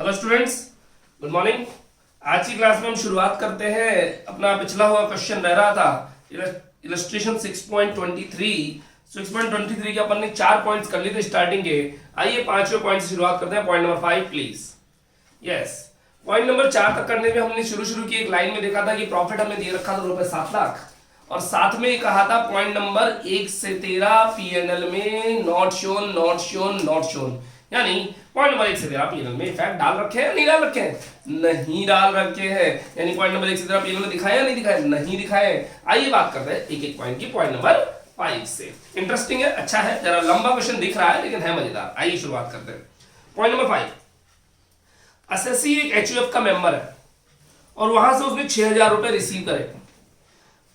Hello students, good morning. आज की class में हम शुरुआत करते हैं। अपना पिछला हुआ क्वेश्चन रह रहा था इलस्ट्रेशन 6.23 के अपन ने 4 पॉइंट्स कर लिए थे स्टार्टिंग के। आइए 5वें पॉइंट से शुरुआत करते हैं। Point number 5 please. Yes, point number 4 तक करने में हमने शुरू की एक लाइन में देखा था कि प्रॉफिट हमें दे रखा था ₹7 लाख, और साथ में कहा था पॉइंट नंबर 1 से 13 पीएनएल में नॉट शोन, यानी पॉइंट नंबर 1 से 13 पीएनएल में इफेक्ट डाल रखे हैं नहीं डाल रखे हैं, नहीं डाल रखे हैं। यानी पॉइंट नंबर 1 से 13 पीएनएल में दिखाया या नहीं दिखाया, नहीं दिखाए। आइए बात करते हैं एक एक पॉइंट की। पॉइंट नंबर 5 से इंटरेस्टिंग है, अच्छा है, जरा लंबा क्वेश्चन दिख रहा है लेकिन है मजेदार। आइए शुरुआत करते हैं। पॉइंट नंबर 5, एसएससी एक एचयूएफ का मेंबर है और वहां से उसने 6000 रुपए रिसीव करे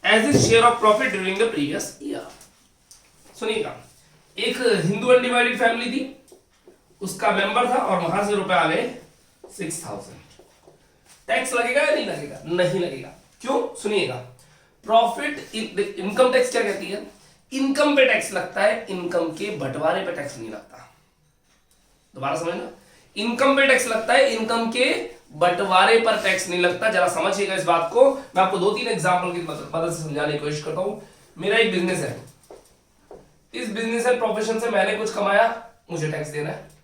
as is share of profit during the previous year. सुनिएगा, एक हिंदू अनडिवाइडेड फैमिली थी, उसका मेंबर था और वहां से रुपए आ गए 6000। टैक्स लगेगा या नहीं लगेगा? नहीं लगेगा। क्यों? सुनिएगा, प्रॉफिट इनकम टैक्स क्या कहती है? इनकम पे टैक्स लगता है, इनकम के बंटवारे पे टैक्स नहीं लगता। दोबारा समझना, इनकम पे टैक्स लगता है, इनकम के बंटवारे पर टैक्स नहीं लगता। जरा समझिएगा इस बात को। मैं आपको 2-3 एग्जांपल की मदद से समझाने की कोशिश करता हूं। मेरा एक बिजनेस है, इस बिजनेस एंड प्रोफेशन से मैंने कुछ कमाया, मुझे टैक्स देना है।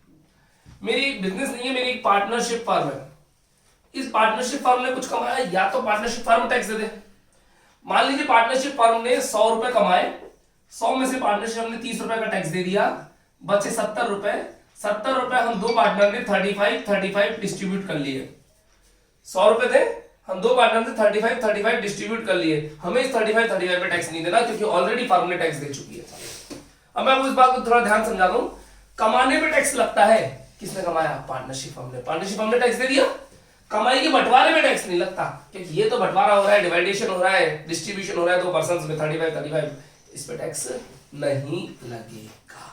मेरी बिजनेस नहीं है, मेरी एक पार्टनरशिप फर्म है, इस पार्टनरशिप फर्म ने कुछ कमाया, या तो पार्टनरशिप फर्म टैक्स दे दे। मान लीजिए पार्टनरशिप फर्म ने 100 रुपए कमाए, 100 में से पार्टनरशिप ने 30 रुपए का टैक्स दे दिया, बचे 70 रुपए। 70 रुपए हम दो पार्टनर ने 35 डिस्ट्रीब्यूट कर लिए। 100 रुपए थे, हम दो पार्टनर ने 35 डिस्ट्रीब्यूट कर लिए। हमें इस 35 पे टैक्स नहीं देना क्योंकि ऑलरेडी फर्म ने टैक्स दे चुकी है। अब मैं आपको इस बात को थोड़ा ध्यान समझा दूं। कमाने पे टैक्स लगता है, किसने कमाया? पार्टनरशिप फर्म ने। पार्टनरशिप फर्म ने टैक्स दे दिया, कमाई के बंटवारे में टैक्स नहीं लगता क्योंकि ये तो बंटवारा हो रहा है, डिवाइडेशन हो रहा है, डिस्ट्रीब्यूशन हो रहा है दो पर्संस में 35, इस पे टैक्स नहीं लगेगा।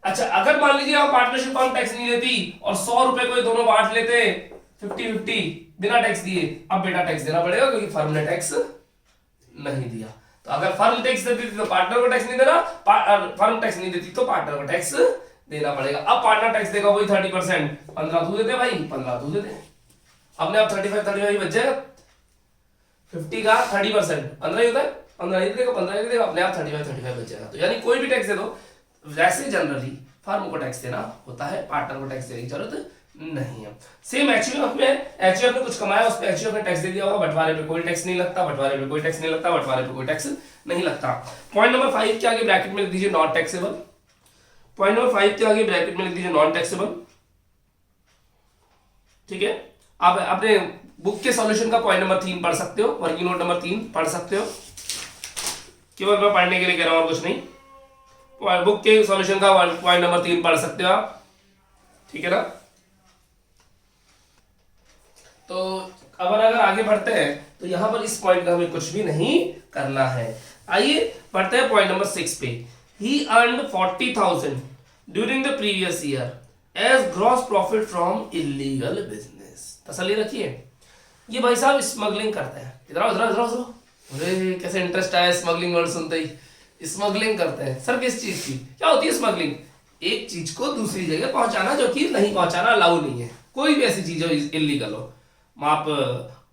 अच्छा, अगर मान लीजिए आप पार्टनरशिप फर्म टैक्स नहीं देती और 100 रुपए को ये दोनों बांट लेते 50-50 बिना टैक्स दिए, अब बेटा टैक्स देना पड़ेगा क्योंकि फर्म ने टैक्स नहीं दिया। तो अगर फर्म टैक्स देती थी तो पार्टनर को टैक्स नहीं देना, फर्म टैक्स नहीं देती तो पार्टनर को टैक्स देना पड़ेगा। अब पार्टनर टैक्स देगा वही 30%, 15 तू दे दे भाई, 15 तू दे दे। अपने आप 35 बच जाएगा। 50 का 30% 15 ही होता है, 15 ही देगा, 15 ही देगा, अपने आप 35 बच जाएगा। तो यानी कोई भी टैक्स दे दो, वैसे जनरली फर्म को टैक्स देना होता है, पार्टनर को टैक्स देने की जरूरत नहीं है। सेम एचयूएफ में, एचयूएफ ने कुछ कमाया, उस पे एचयूएफ ने टैक्स दे दिया होगा, बंटवारे पे कोई टैक्स नहीं लगता, बंटवारे पे कोई टैक्स नहीं लगता, बंटवारे पे कोई टैक्स नहीं लगता। पॉइंट नंबर 5 के आगे ब्रैकेट में लिख दीजिए नॉट टैक्सेबल। पॉइंट नंबर 5 के आगे ब्रैकेट में लिख दीजिए नॉन टैक्सेबल। ठीक है, आप अपने बुक के सॉल्यूशन का पॉइंट नंबर 3 पढ़ सकते हो, वर्किंग नोट नंबर 3 पढ़ सकते हो। केवल मैं पढ़ने के लिए कह रहा हूं और कुछ नहीं। बुक के सॉल्यूशन का पॉइंट नंबर 3 पढ़ सकते हो आप, ठीक है ना। तो अब अगर आगे बढ़ते हैं तो यहां पर इस पॉइंट का हमें कुछ भी नहीं करना है। आइए बढ़ते हैं पॉइंट नंबर 6 पे। He earned 40,000 during the previous year as gross profit from illegal business। तसल्ली रखिए, ये भाई साहब स्मगलिंग करते हैं। इधर अरे कैसे इंटरेस्ट आया स्मगलिंग वर्ड सुनते ही। स्मगलिंग करते हैं सर, किस चीज की? क्या होती है स्मगलिंग? एक चीज को दूसरी जगह पहुंचाना जो कि नहीं पहुंचाना अलाउ नहीं है। कोई भी ऐसी चीज हो इलीगल हो, आप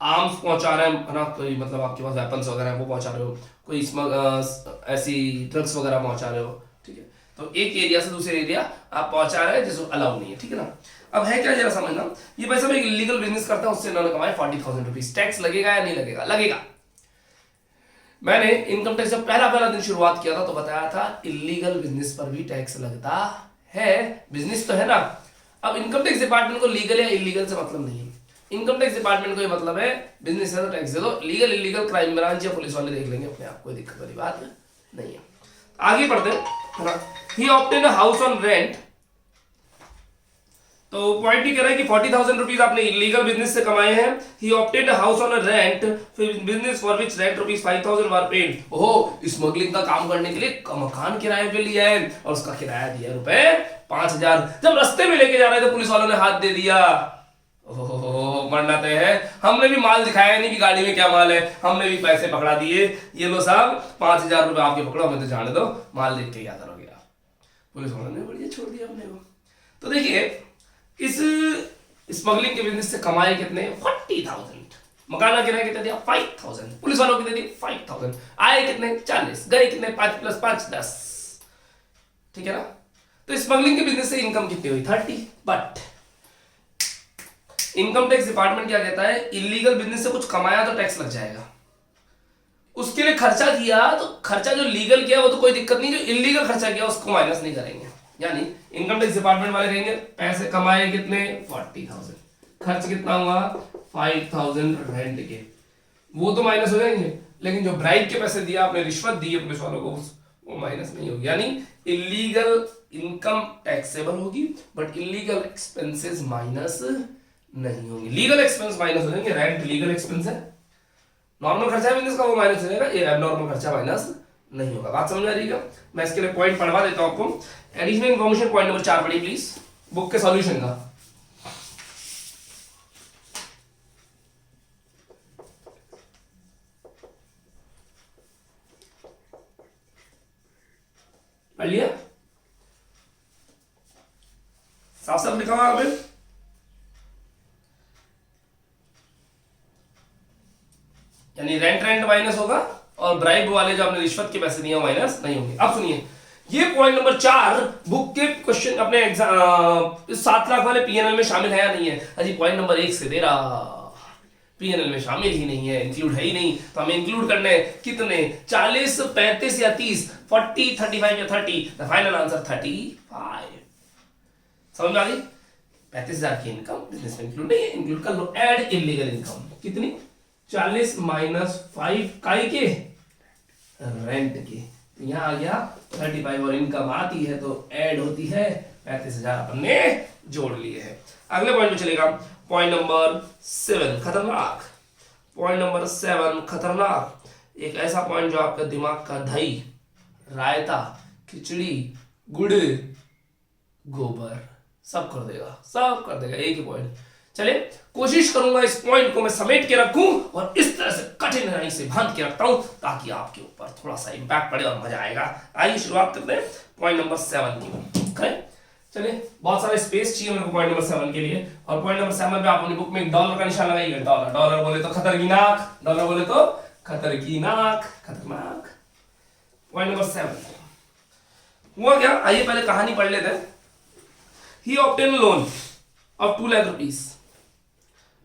आर्म्स पहुंचा रहे हैं ना, कोई मतलब आपके पास वेपन्स वगैरह वो पहुंचा रहे हो, कोई ऐसी ड्रग्स वगैरह पहुंचा रहे हो, ठीक है, तो एक एरिया से दूसरे एरिया आप पहुंचा रहे हैं जिसको अलाउ नहीं है, ठीक है ना। अब है क्या, जरा समझना। ये पैसा में इलीगल बिजनेस करता है, उससे इन्होंने कमाए 40,000 रुपीज। टैक्स लगेगा या नहीं लगेगा? लगेगा। मैंने इनकम टैक्स जब पहला दिन शुरुआत किया था तो बताया था इलीगल बिजनेस पर भी टैक्स लगता है। बिजनेस तो है ना। अब इनकम टैक्स डिपार्टमेंट को लीगल या इलीगल से मतलब नहीं है। इनकम टैक्स डिपार्टमेंट को ये मतलब है बिजनेस है तो टैक्स दे दो, लीगल इलीगल क्राइम ब्रांच या पुलिस वाले देख लेंगे अपने आप, कोई दिक्कत वाली बात नहीं है। आगे बढ़ते हैं। He obtain a house on rent. तो पॉइंट ही कह रहा है कि 40,000 रुपीज आपने इलीगल बिजनेस से कमाए हैं। He obtain a house on a rent business for which rent ₹5,000 were paid. Oh, smuggling का काम करने के लिए मकान किराए पे लिया है और उसका किराया दिया ₹5,000। जब रास्ते में लेके जा रहे थे पुलिस वालों ने हाथ दे दिया। ओहो, मरना तय है। हमने भी माल दिखाया नहीं कि गाड़ी में क्या माल है, हमने भी पैसे पकड़ा दिए। ये लो साहब 5,000 रुपए आपके पकड़ो, हमें तो जाने दो, माल देख के क्या करोगे आप। पुलिस वालों ने बढ़िया छोड़ दिया अपने को। तो देखिए, इस स्मगलिंग के बिजनेस से कमाए कितने 40,000, मकान किराया कितना दिया 5,000, पुलिस वालों कितने दिए 5,000, आए कितने 40, गए कितने 5 + 5 10, ठीक है ना। तो स्मगलिंग के बिजनेस से इनकम कितनी हुई 30। बट इनकम टैक्स डिपार्टमेंट क्या कहता है, इलीगल बिजनेस से कुछ कमाया तो टैक्स लग जाएगा, उसके लिए खर्चा किया तो खर्चा जो लीगल किया वो तो कोई दिक्कत नहीं, जो इलीगल खर्चा किया उसको माइनस नहीं करेंगे। यानी इनकम टैक्स डिपार्टमेंट वाले कहेंगे पैसे कमाए कितने 40,000, खर्च कितना हुआ 5,000 रेंट के, वो तो माइनस हो जाएंगे, लेकिन जो ब्राइब के पैसे दिया आपने, रिश्वत दी है पुलिस वालों को, वो माइनस नहीं होगी। यानी इलीगल इनकम टैक्सेबल होगी बट इलीगल एक्सपेंसेस माइनस नहीं होंगे। लीगल एक्सपेंस माइनस हो जाएंगे, रेंट लीगल एक्सपेंस है, नॉर्मल खर्चा बिजनेस का वो माइनस हो जाएगा, ये एबनॉर्मल खर्चा माइनस नहीं होगा। बात समझ आ रही है? मैं इसके लिए पॉइंट पढ़वा देता हूं आपको। एडिशनल इन्फॉर्मेशन पॉइंट नंबर 4 पढ़िए प्लीज, बुक के सॉल्यूशन का। पढ़ लिया? साफ साफ लिखा हुआ आपने? यानी रेंट माइनस होगा और ब्राइब वाले जो आपने रिश्वत के पैसे दिए माइनस नहीं होंगे। अब सुनिए, ये पॉइंट नंबर 4 बुक के क्वेश्चन अपने 7 लाख वाले पीएनएल में शामिल है या नहीं है? अजी पॉइंट नंबर 1 से दे रहा, पीएनएल में शामिल ही नहीं है, इंक्लूड है ही नहीं, तो हमें इंक्लूड करने कितने 40, 35 या 30, 40, 35 या 30, द फाइनल आंसर 35। समझ में आ गई? 35,000 की इनकम बिजनेस में इंक्लूड नहीं है, इंक्लूड कर लो। एड इलीगल इनकम कितनी 40 - 5 काई के रेंट के, तो यहां आ गया 35 और इनकम आती है तो ऐड होती है 35,000 अपन ने जोड़ लिए है। अगले पॉइंट में चलेगा, पॉइंट नंबर 7 खतरनाक। पॉइंट नंबर 7 खतरनाक, एक ऐसा पॉइंट जो आपका दिमाग का दही, रायता, खिचड़ी, गुड़, गोबर सब कर देगा, सब कर देगा, एक ही पॉइंट। चले कोशिश करूंगा इस पॉइंट को मैं समेट के रखूं और इस तरह से कठिनाई से बांध के रखता हूं ताकि आपके ऊपर थोड़ा सा इंपैक्ट पड़े और मजा आएगा। आइए शुरुआत करते हैं पॉइंट नंबर 7 की। करें? चलिए, बहुत सारा स्पेस चाहिए मेरे को पॉइंट नंबर 7 के लिए, और पॉइंट नंबर 7 पे आप अपनी बुक में एक डॉलर का निशान लगाइएगा। डॉलर, डॉलर बोले तो खतर की नाक, डॉलर बोले तो खतर की नाक, खतरनाक। पॉइंट नंबर 7 हुआ क्या, आइए पहले कहानी पढ़ लेते हैं। He obtain loan of 2 lakh rupees.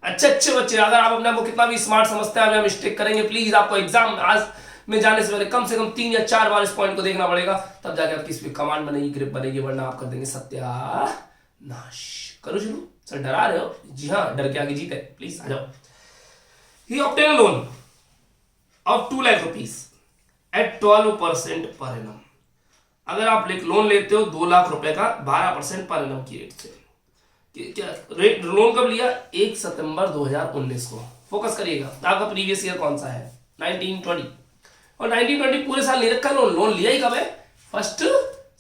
अच्छे बच्चे, अगर आप अपने आप को कितना भी स्मार्ट समझते हैं, मिस्टेक करेंगे, प्लीज आपको एग्जाम आज में जाने से पहले कम से कम 3 या 4 बार इस पॉइंट को देखना पड़ेगा, तब जाके आपकी इसमें कमांड बनेगी, ग्रिप बनेगी, वरना आप कर देंगे सत्यानाश। करो शुरू। सर डरा रहे हो? जी हाँ, डर के आगे जीत है, प्लीज आ जाओ। He obtain a loan of 2 lakh rupees at 12% per annum. अगर आप लोन लेते हो 2 लाख रुपए का 12% पर एनम की रेट से, क्या रेट लोन कब लिया 1 सितंबर 2019 को। फोकस करिएगा, आपका प्रीवियस ईयर कौन सा है 1920, और 1920 पूरे साल नहीं रखा लोन लिया ही कब है 1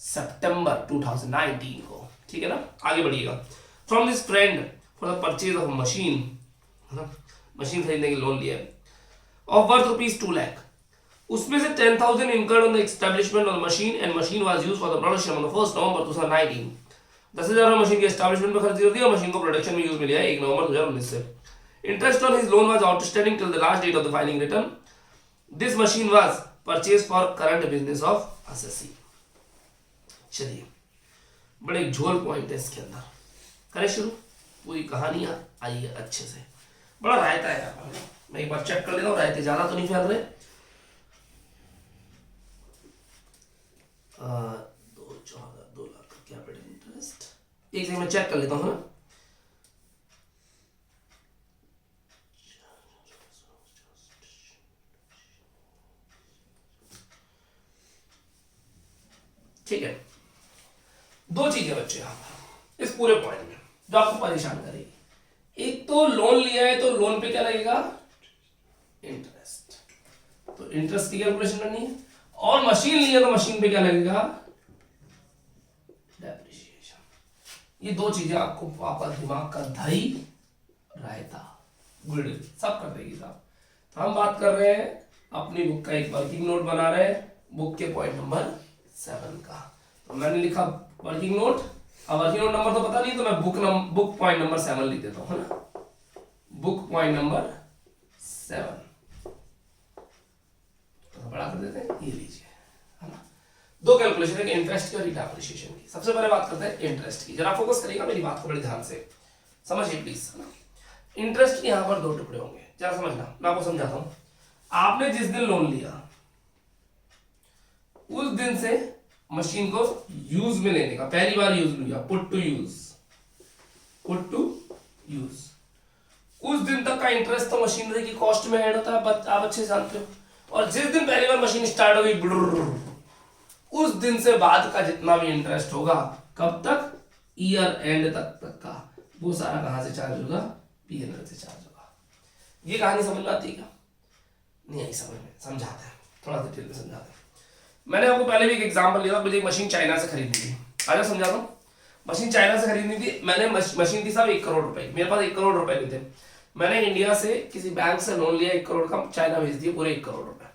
सितंबर 2019 को, ठीक है ना। आगे बढ़िएगा। From this friend for the purchase of machine, machine खरीदने के लोन लिया ऑफ वर्थ ₹2 लाख, उसमें से 10,000 incurred on the establishment of machine and machine was used for the production on 1 नवंबर 2019। 10,000 मशीन के एस्टैब्लिशमेंट में खर्च कर दिया, मशीन को प्रोडक्शन में यूज में लिया 1 नवंबर 2019 से। Interest on his loan was outstanding till the last date of the filing return. This machine was purchase for current business of SSC. चलिए, बड़े झोल पॉइंट है इसके अंदर, करें शुरू पूरी कहानी। आइए अच्छे से, बड़ा रायता है यार, मैं एक बार चेक कर लेता हूँ रायते ज्यादा तो नहीं फैल रहे। 2 लाख का कैपिटल इंटरेस्ट, एक सेकंड में चेक कर लेता हूँ ना। ठीक है, 2 चीजें बच्चे यहां पर इस पूरे पॉइंट में जो आपको परेशान करेगी। एक तो लोन लिया है तो लोन पे क्या लगेगा इंटरेस्ट, तो इंटरेस्ट की कैलकुलेशन करनी है, और मशीन लिया तो मशीन पे क्या लगेगा डेप्रिसिएशन। ये 2 चीजें आपको आपका दिमाग का दही, रायता, गुड़ सब कर देगी साहब। तो हम बात कर रहे हैं अपनी बुक का एक वर्किंग नोट बना रहे हैं, बुक के पॉइंट नंबर 7 का। तो मैंने लिखा वर्किंग नोट अब वर्किंग नोट नंबर तो पता नहीं, तो मैं बुक पॉइंट नंबर 7 लिख देता हूँ, है ना। बुक पॉइंट नंबर 7 तो बड़ा कर देते हैं, ये लीजिए, है ना। दो कैलकुलेशन है, इंटरेस्ट की और रीटा अप्रिशिएशन की। सबसे पहले बात करते हैं इंटरेस्ट की। जरा फोकस करिएगा मेरी बात को बड़े ध्यान से समझिए प्लीज, है ना। इंटरेस्ट के यहाँ पर दो टुकड़े होंगे, जरा समझना, मैं आपको समझाता हूँ। आपने जिस दिन लोन लिया उस दिन से मशीन को यूज में लेने का, पहली बार यूज लिया, put to use, put to use, उस दिन तक का इंटरेस्ट तो मशीनरी की कॉस्ट में ऐड होता है, आप अच्छे से जानते हो। और जिस दिन पहली बार मशीन स्टार्ट हो गई, उस दिन से बाद का जितना भी इंटरेस्ट होगा, कब तक, ईयर एंड तक का, वो सारा कहां से चार्ज होगा, पीएनएल से चार्ज होगा। ये कहानी समझ में आती है क्या? नहीं आई समझ में, समझाते हैं थोड़ा डिटेल में समझाते हैं। मैंने आपको पहले भी एक एग्जांपल लिया था, मुझे एक मशीन चाइना से खरीदनी थी, आजा समझाता हूँ। मशीन चाइना से खरीदनी थी मैंने, मशीन थी साहब 1 करोड़ रुपए, मेरे पास 1 करोड़ रुपए नहीं थे। मैंने इंडिया से किसी बैंक से लोन लिया 1 करोड़ का, चाइना भेज दिया पूरे 1 करोड़ रुपए।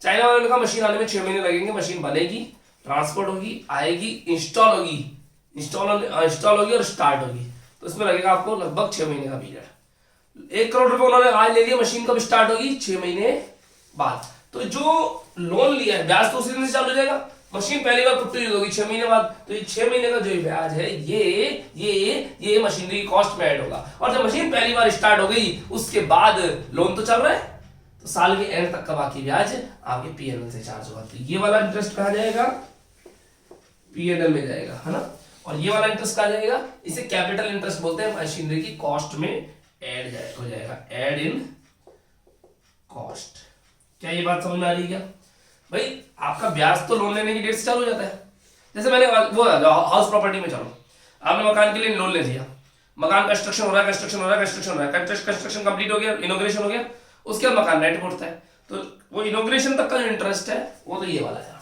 चाइना वाले का मशीन आने में 6 महीने लगेंगे, मशीन बनेगी, ट्रांसपोर्ट होगी, आएगी, इंस्टॉल होगी और स्टार्ट होगी, तो इसमें लगेगा आपको लगभग 6 महीने का पीरियड। 1 करोड़ रुपए उन्होंने आज ले लिया, मशीन कब स्टार्ट होगी, 6 महीने बाद। तो जो लोन लिया है ब्याज तो उसी दिन से चालू हो जाएगा। मशीन पहली बार पुट टू यूज होगी 6 महीने बाद, तो ये 6 महीने का जो ब्याज है ये मशीनरी की कॉस्ट में ऐड होगा। और जब मशीन पहली बार स्टार्ट हो गई उसके बाद लोन तो चल रहा है, तो साल के एंड तक का बाकी ब्याज आपके पीएनएल से चार्ज होगा। तो ये वाला इंटरेस्ट कहाँ जाएगा, पीएनएल में जाएगा, है ना। और ये वाला इंटरेस्ट कहाँ जाएगा, इसे कैपिटल इंटरेस्ट बोलते हैं, मशीनरी की कॉस्ट में ऐड हो जाएगा, ऐड इन कॉस्ट। क्या ये बात समझ में आ रही है क्या भाई? आपका ब्याज तो लोन लेने की डेट से चालू हो जाता है। जैसे मैंने वो हाउस प्रॉपर्टी में, चलो आपने मकान के लिए लोन ले लिया, मकान कंस्ट्रक्शन हो रहा है, कंस्ट्रक्शन कंप्लीट हो गया, इनॉग्रेशन हो गया, उसके बाद मकान रेंट उठता है, तो वो इनॉग्रेशन तक का जो इंटरेस्ट है वो तो ये वाला है,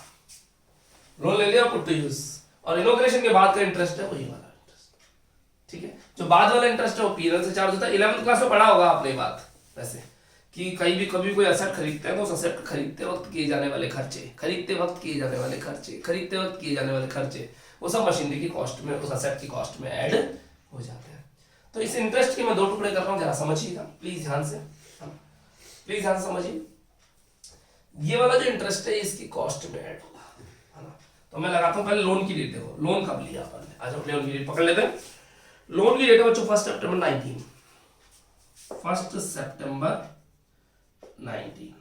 लोन ले लिया पुट टू यूज, और इनॉग्रेशन के बाद का इंटरेस्ट है वो ये वाला इंटरेस्ट, ठीक है। जो बाद वाला इंटरेस्ट है वो पीएनएल से चार्ज होता है। 11th क्लास में पढ़ा होगा आपने बात वैसे, कि कभी कोई एसेट खरीदते हैं तो उस एसेट खरीदते वक्त किए जाने वाले खर्चे, वो सब मशीनरी की कॉस्ट में, उस एसेट की कॉस्ट में ऐड हो जाते हैं। तो इस इंटरेस्ट के मैं दो टुकड़े कर रहा हूँ, जरा समझिएगा प्लीज ध्यान से, समझिए। ये वाला जो इंटरेस्ट है इसकी कॉस्ट में ऐड होगा, है ना। तो मैं लगाता हूँ, पहले लोन की डेट देखो, लोन कब लिया अपन ने, आज हम लोन की डेट पकड़ लेते हैं। लोन की डेट है बच्चों 1 सितंबर 19, 1 सितंबर 19।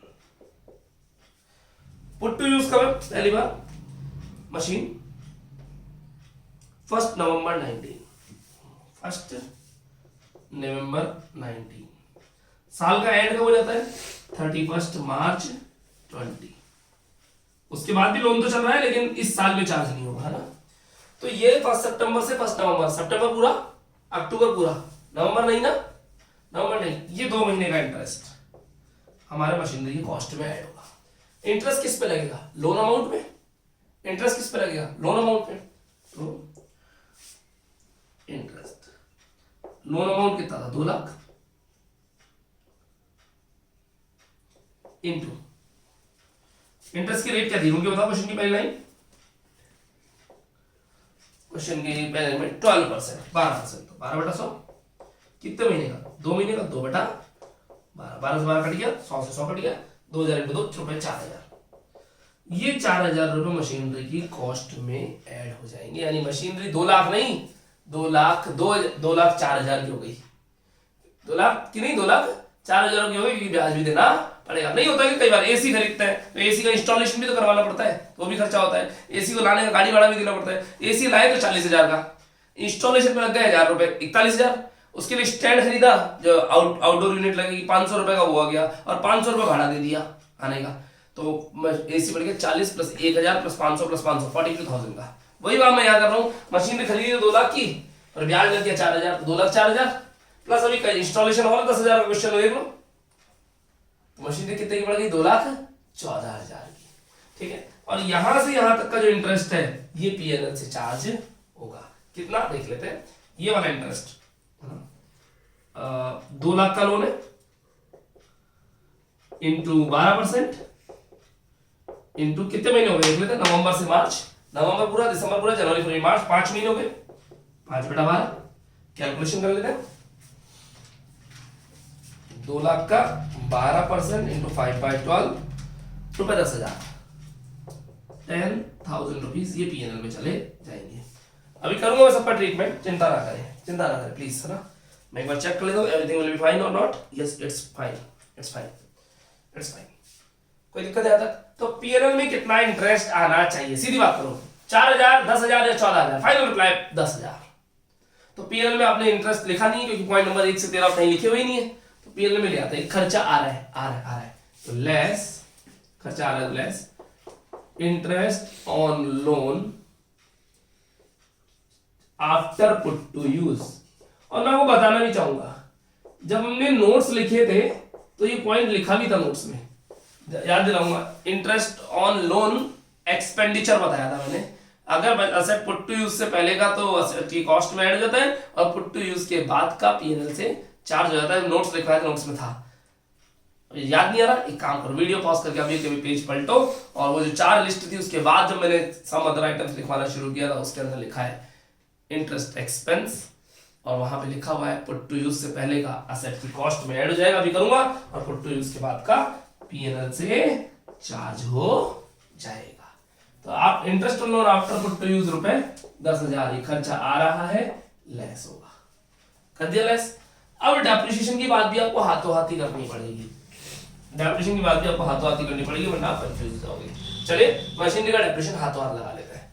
पुट टू यूज कब है पहली बार, मशीन 1 नवंबर 19, 1 नवंबर 19। साल का एंड कब हो जाता है, 31 मार्च 20। उसके बाद भी लोन तो चल रहा है लेकिन इस साल में चार्ज नहीं होगा, है ना। तो ये 1 सितंबर से 1 नवंबर, सितंबर पूरा, अक्टूबर पूरा, नवंबर नहीं ना, नवंबर नहीं, ये 2 महीने का इंटरेस्ट हमारे मशीनरी की कॉस्ट में ऐड होगा। इंटरेस्ट किस पे लगेगा, लोन अमाउंट में। इंटरेस्ट किस पे लगेगा, लोन अमाउंट पे। तो इंटरेस्ट, लोन अमाउंट कितना था, 2 लाख, इंटू इंटरेस्ट की रेट क्या दी उनके, बताओ क्वेश्चन की पहली लाइन, क्वेश्चन की पहली लाइन में 12%, 12%, तो 12/100 कितने महीने का, 2 महीने का, 2/12, 12 से 12 कट गया, 100 से 100 कट गया, 2000 इंटू 2 रुपए 4000। ये 4000 रुपए मशीनरी की कॉस्ट में ऐड हो जाएंगे, यानी मशीनरी 2 लाख नहीं, 2 लाख 4,000 की हो गई, 2 लाख की नहीं, 2 लाख 4,000 की हो गई, क्योंकि ब्याज भी देना पड़ेगा। नहीं होता कि कई बार एसी खरीदते हैं तो एसी का इंस्टॉलेशन भी तो करवाना पड़ता है, तो भी खर्चा होता है, एसी को लाने का गाड़ी भाड़ा भी देना पड़ता है। एसी लाए तो 40,000 का, इंस्टॉलेशन में लग गए 1000 रुपए, 41,000। उसके लिए स्टैंड खरीदा, जो आउटडोर यूनिट लगेगी, 500 रुपए का वो आ गया, और 500 रुपए भाड़ा दे दिया आने का, तो एसी बढ़ गया 40 प्लस 1000 प्लस 500 प्लस 500, 42,000 का। वही बात मैं यहाँ कर रहा हूँ, मशीन खरीदी 2 लाख की और ब्याज लग गया 4000, तो 2 लाख 4000 प्लस अभी इंस्टॉलेशन और 10,000 का क्वेश्चन देख लो, तो मशीन कितने की पड़ गई, 2,14,000 की, ठीक है। और यहां से यहां तक का जो इंटरेस्ट है ये पीएनएल से चार्ज होगा, कितना देख लेते हैं। ये वाला इंटरेस्ट 2 लाख का लोन है, इंटू 12%, इंटू कितने महीने हो गए देख लेते हैं, नवंबर से मार्च, नवंबर पूरा, दिसंबर पूरा, जनवरी फरवरी मार्च, 5 महीने हो गए, 5/12 कैलकुलेशन कर लेते हैं। 2 लाख का 12% इंटू 5/12 रुपए 10,000, 10,000 रुपीज ये पीएनएल में चले जाएंगे। अभी करूंगा मैं सबका ट्रीटमेंट, चिंता ना करें प्लीज, है ना। मैं एक बार चेक कर लेता हूँ एवरीथिंग विल बी फाइन और not. Yes it's fine, it's fine, it's fine, कोई दिक्कत है तक। तो पीएनएल में कितना इंटरेस्ट आना चाहिए, सीधी बात करो, 4,000, 10,000 या 14,000? Final reply 10,000। तो पीएनएल में आपने इंटरेस्ट लिखा नहीं क्योंकि पॉइंट नंबर 1 से 13 कहीं लिखे हुए ही नहीं है, तो पीएनएल में ले आता है खर्चा आ रहा है, तो लेस खर्चा आ रहा है, less interest on loan after put to use. और मैं वो बताना भी चाहूंगा, जब हमने नोट्स लिखे थे तो ये पॉइंट लिखा भी था नोट्स में, याद दिलाऊंगा। इंटरेस्ट ऑन लोन एक्सपेंडिचर बताया था मैंने, अगर असेट पुट टू यूज से पहले का तो असेट की कॉस्ट में ऐड हो जाता है और पुट टू यूज के बाद का पीएनएल से चार्ज हो जाता है। नोट्स लिखा है, नोट्स में था, याद नहीं आ रहा, एक काम करो वीडियो पॉज करके अभी कभी पेज पलटो और वो जो 4 लिस्ट थी उसके बाद जब मैंने सम अदर आइटम्स लिखवाना शुरू किया था उसके अंदर लिखा है इंटरेस्ट एक्सपेंस और वहां पे लिखा हुआ है पुट टू यूज से पहले का असेट की कॉस्ट में ऐड हो जाएगा, अभी करूंगा, और पुट टू यूज के बाद का पीएनएल से चार्ज हो जाएगा। तो आप interest on loan after put to use रुपए 10,000 ये खर्चा आ रहा है, लेस होगा, कर दिया लेस। अब डेप्रिसिएशन की बात भी आपको हाथों हाथ ही करनी पड़ेगी, डेप्रिसिएशन की बात भी आपको हाथों हाथ ही करनी पड़ेगी वरना आप कंफ्यूज हो जाओगे। चलिए मशीनरी का डेप्रिसिएशन हाथों हाथ लगा लेते हैं।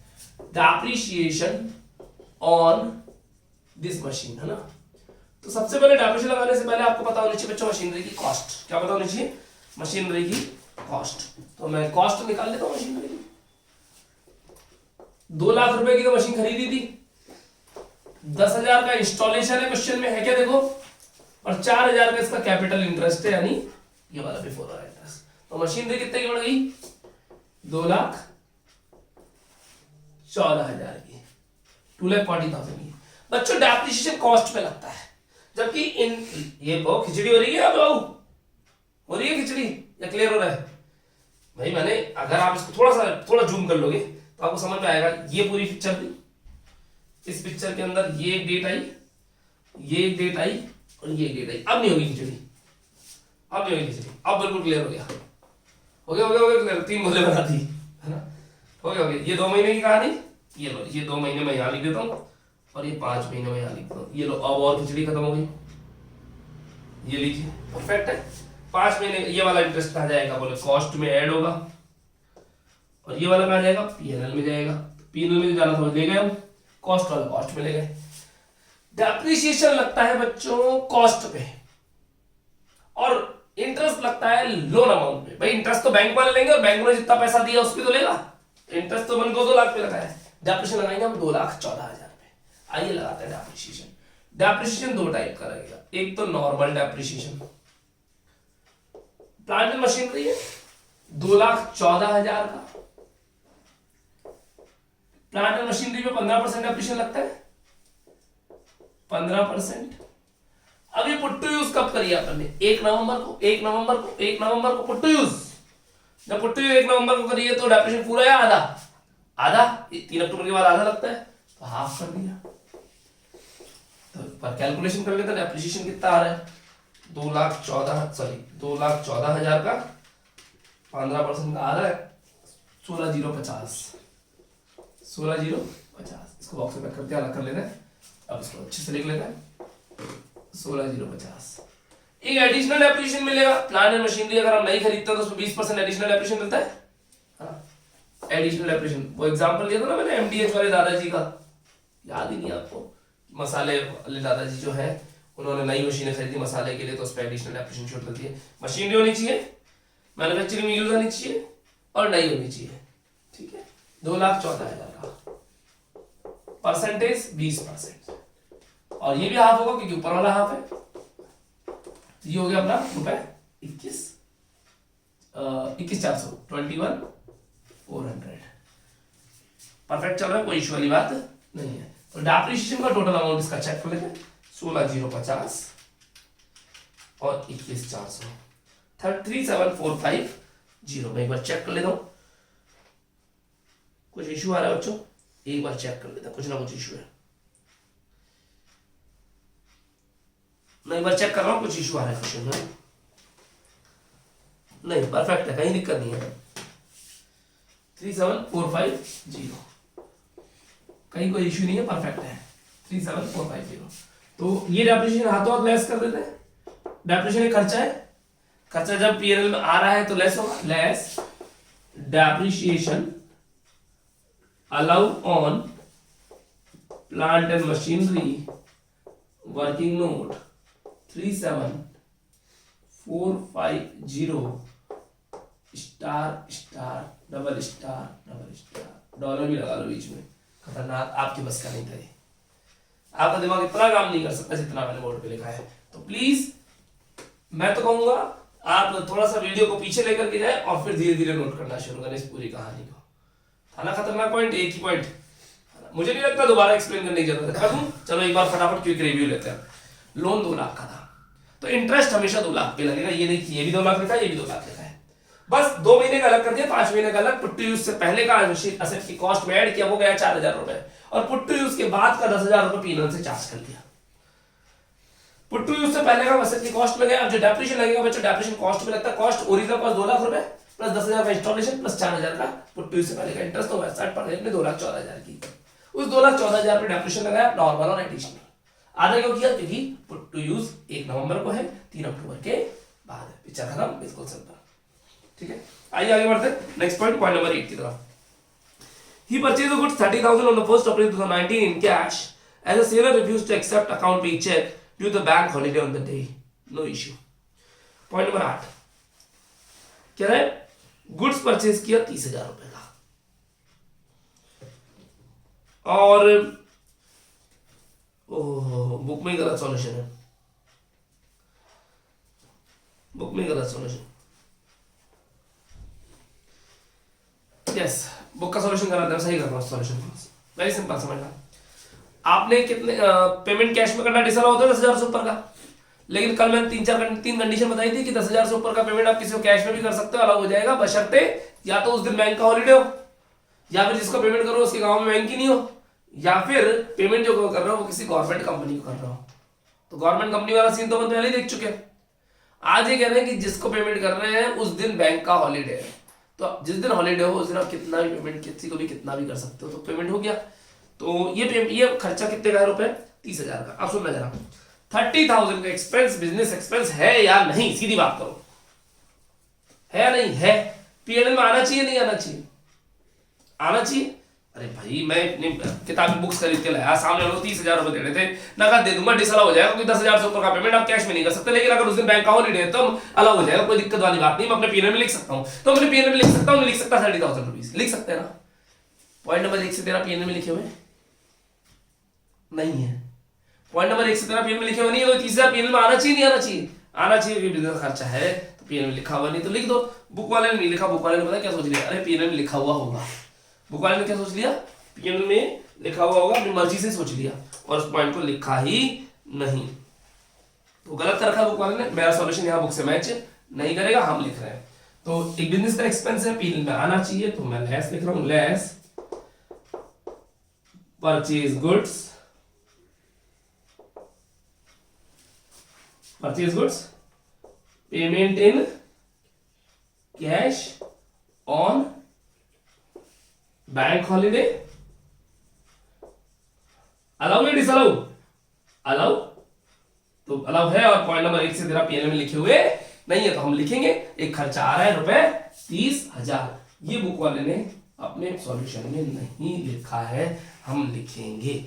डेप्रिसिएशन ऑन दिस मशीन, है ना। तो सबसे पहले डेप्रिसिएशन लगाने से पहले आपको पता होनी चाहिए बच्चों मशीनरी की कॉस्ट, क्या पता होनी चाहिए, मशीनरी की कॉस्ट। तो मैं कॉस्ट निकाल लेता हूं मशीनरी की। 2 लाख रुपए की तो मशीन खरीदी थी, 10,000 का इंस्टॉलेशन है, क्वेश्चन में है क्या देखो, और 4,000 का इसका कैपिटल इंटरेस्ट है, यानी ये वाला बिफोर इंटरेस्ट। तो मशीनरी कितने की बढ़ गई, 2,14,000 की, 2,40,000 की। बच्चों डेप्रिसिएशन कॉस्ट पे लगता है, जबकि इन ये बहुत खिचड़ी हो रही है, अब हो रही है खिचड़ी या क्लियर हो रहा है भाई। मैंने अगर आप इसको थोड़ा जूम कर लोगे तो आपको समझ में आएगा। ये पूरी पिक्चर थी, इस पिक्चर के अंदर ये एक डेट आई, ये एक डेट आई और ये एक डेट आई। अब नहीं होगी खिचड़ी, अब नहीं होगी खिचड़ी, अब बिल्कुल क्लियर हो गया, हो गया क्लियर। 3 बोले बना दी, है ना, हो गया। ये 2 महीने की कहानी, ये लो, ये 2 महीने में यहाँ लिख देता हूँ और ये 5 महीने में यहाँ लिख देता हूँ। ये लो, अब और खिचड़ी खत्म हो गई, ये लीजिए, परफेक्ट है। 5 महीने ये वाला इंटरेस्ट कहाँ जाएगा, बोले कॉस्ट में ऐड होगा, और ये वाला कहाँ जाएगा, पीएनएल में जाएगा। पीएनएल में जाना समझ ले गए हम, कॉस्ट वाला कॉस्ट में ले गए। डेप्रिसिएशन लगता है बच्चों कॉस्ट पे और इंटरेस्ट लगता है लोन अमाउंट पे। भाई इंटरेस्ट तो बैंक वाले लेंगे और बैंक ने जितना पैसा दिया उस पर तो लेगा। इंटरेस्ट तो मन को 2 लाख पे लगाया है, डेप्रिसिएशन लगाएंगे हम 2,14,000 पे। आइए लगाते हैं डेप्रिसिएशन। डेप्रिसिएशन 2 टाइप का रहेगा, एक तो normal depreciation, plant and machinery है 2,14,000 का, प्लांट एंड मशीनरी में 15% डेप्रिसिएशन लगता है, 15%। अब ये पुट टू यूज कब करिए आपने, 1 नवंबर को पुट टू यूज। जब पुट टू यूज 1 नवंबर को करिए तो डेप्रिसिएशन पूरा या आधा 3 अक्टूबर के बाद आधा लगता है तो हाफ कर दिया। तो पर कैलकुलेशन कर लेते हैं डेप्रिसिएशन कितना आ रहा है, 2,14,000 का 15% का आ रहा है 16,050, 16,050। इसको बॉक्स में करते अलग कर लेते हैं, अब इसको अच्छे से लिख लेते हैं 16,050। एक एडिशनल डेप्रिसिएशन मिलेगा, प्लांट एंड मशीनरी अगर हम नहीं खरीदते तो उसमें 20% एडिशनल डेप्रिसिएशन मिलता है। एडिशनल डेप्रिसिएशन वो एग्जांपल लिया था ना मैंने एमडीएच वाले दादाजी का, याद ही नहीं आपको, मसाले वाले दादाजी जो है उन्होंने नई मशीनें खरीदी मसाले के लिए, तो उस पर एडिशनल डेप्रिसिएशन छूट होती है। मशीनरी होनी चाहिए, मैन्युफैक्चरिंग में यूज होनी चाहिए और नई होनी चाहिए, ठीक है। 2,14,000 का परसेंटेज 20%, और ये भी हाफ होगा क्योंकि ऊपर वाला हाफ है। ये हो गया अपना रुपए 21,400, 21,400। परफेक्ट चल रहा है, कोई इश्यू वाली बात नहीं है। तो डेप्रिसिएशन का टोटल अमाउंट इसका चेक कर लेते हैं, 16,050 और 21,400, 37,450। मैं एक बार चेक कर लेता हूं, कुछ इश्यू आ रहा है बच्चों, एक बार चेक कर लेता हूं, कुछ ना कुछ इश्यू है। मैं एक बार चेक कर रहा हूँ, कुछ इशू आ रहा है क्वेश्चन में। नहीं, परफेक्ट है, कहीं दिक्कत नहीं है। 37450, कहीं कोई इशू नहीं है, परफेक्ट है। 37450। तो ये डेप्रिसिएशन हाथों हाथ लेस कर देते हैं। डेप्रिसिएशन एक खर्चा है, खर्चा जब पीएनएल में आ रहा है तो लेस होगा, less depreciation allow on plant and machinery working note 37450 star star double star double star, dollar भी लगा लो बीच में, खतरनाक, आपके बस का नहीं था ये। आपका दिमाग इतना काम नहीं कर सकता जितना मैंने बोर्ड पे लिखा है। तो प्लीज मैं तो कहूंगा आप थोड़ा सा वीडियो को पीछे लेकर के जाए और फिर धीरे धीरे नोट करना शुरू करें इस पूरी कहानी को। था ना खतरनाक पॉइंट, एक ही पॉइंट, मुझे नहीं लगता दोबारा एक्सप्लेन करने की जरूरत है। कर दूं? चलो एक बार फटाफट क्विक रिव्यू लेते हैं। लोन 2 लाख का था, तो इंटरेस्ट हमेशा 2 लाख पे लगेगा। ये नहीं कि ये भी 2 लाख लिखा है, ये भी 2 लाख लिखा है, बस 2 महीने का अलग कर दिया, 5 महीने का अलग। पुट टू यूज से पहले का असेट की कॉस्ट में ऐड किया, वो गया 4000 रुपए, और पुट टू यूज के बाद का 10,000 रुपए पीएनएल से चार्ज कर दिया। पुट टू यूज से पहले का असेट की कॉस्ट में गया। अब जो डेप्रिसिएशन लगेगा बच्चों, डेप्रिसिएशन कॉस्ट में लगता है। कॉस्ट ओरिजिनल कॉस्ट 2 लाख रुपए प्लस 10,000 का इंस्टॉलेशन प्लस 4,000 का पुट टू यूज से पहले का इंटरेस्ट, तो 60% में 2,14,000 की। उस 2,14,000 पे डेप्रिसिएशन लगाया, नॉर्मल और एडिशनल। आधा क्यों किया? क्योंकि पुट टू यूज 1 नवंबर को है, 3 अक्टूबर के बाद है। पिक्चर खत्म, बिल्कुल सिंपल। ठीक है, आइए आगे बढ़ते हैं। नेक्स्ट पॉइंट नंबर 8 की तरफ। He purchased the goods 30,000 on the 1st April 2019 in cash, as the seller refused to accept account pay check due to the bank holiday on the day. No issue. Point number 8 क्या है? Goods purchase किया 30,000 रुपए का, और book में गलत solution है, book में गलत सॉल्यूशन। यस, बुक का सॉल्यूशन गलत है, सही कर रहा हूं सॉल्यूशन। वेरी सिंपल समझना। आपने कितने पेमेंट कैश में करना डिसअलाउ होता है 10,000 से ऊपर का, लेकिन कल मैंने 3 कंडीशन बताई थी कि 10,000 से ऊपर का पेमेंट आप किसी को कैश में भी कर सकते हो, अलाउ हो जाएगा, बशर्ते या तो उस दिन बैंक का हॉलीडे हो, या फिर जिसको पेमेंट करो उसके गांव में बैंक ही नहीं हो, या फिर पेमेंट जो कर रहे हो वो किसी गवर्नमेंट कंपनी को कर रहे हो। तो गवर्नमेंट कंपनी वाला सीन तो हम पहले ही देख चुके हैं। आज ये कह रहे हैं कि जिसको पेमेंट कर रहे हैं उस दिन बैंक का हॉलीडे है, तो जिस दिन हॉलीडे हो उस दिन आप कितना भी पेमेंट किसी को भी कितना भी कर सकते हो, तो पेमेंट हो गया। तो ये खर्चा कितने का रुपए? 30,000 का। अब सुनना जरा, 30,000 का एक्सपेंस बिजनेस एक्सपेंस है या नहीं? सीधी बात करो, है या नहीं? है। पीएनएल में आना चाहिए नहीं आना चाहिए? आना चाहिए। अरे भाई मैं अपनी किताबी बुक्स खरीद के लाया, सामने लोग 30,000 रुपए दे रहे थे, नकद दे दूंगा, डिसअलाउ हो जाएगा, क्योंकि 10,000 से ऊपर का पेमेंट आप कैश में नहीं कर सकते। लेकिन अगर उस दिन बैंक का हॉलीडे है तो अलाउ हो जाएगा, कोई दिक्कत वाली बात नहीं। मैं अपने पीएनएल में लिख सकता हूं, तो अपने पीएनएल में लिख सकता हूं, लिख सकता 30,000 रुपीज लिख सकते हैं ना। पॉइंट नंबर 1 से तेरा पीएनएल में लिखे हुए नहीं है, पॉइंट नंबर 1 से तेरा पीएनएल में लिखे हुए नहीं है, तो 30,000 पीएनएल में आना चाहिए नहीं आना चाहिए? आना चाहिए, क्योंकि बिजनेस खर्चा है तो पीएनएल में लिखा हुआ नहीं तो लिख दो। बुक वाले ने नहीं लिखा, बुक वाले ने पता क्या सोच लिया, अरे पीएनएल में लिखा हुआ होगा। बुक वाले ने क्या सोच लिया? पीएनएल में लिखा हुआ होगा, अपनी मर्जी से सोच लिया और उस पॉइंट को लिखा ही नहीं, तो गलत कर रखा बुक वाले ने। मेरा सॉल्यूशन यहाँ बुक से मैच नहीं करेगा, हम लिख रहे हैं। तो एक बिजनेस का एक्सपेंस है, पीएनएल में आना चाहिए, तो मैं लेस लिख रहा हूं, less purchase goods, purchase goods payment in cash on bank holiday. Allow या डिसअलाउ? अलाउ, तो अलाउ है, और पॉइंट नंबर 1 से तेरा पीएनएल में लिखे हुए नहीं है, तो हम लिखेंगे एक खर्चा आ रहा है रुपए 30,000। ये बुक वाले ने अपने सॉल्यूशन में नहीं लिखा है, हम लिखेंगे,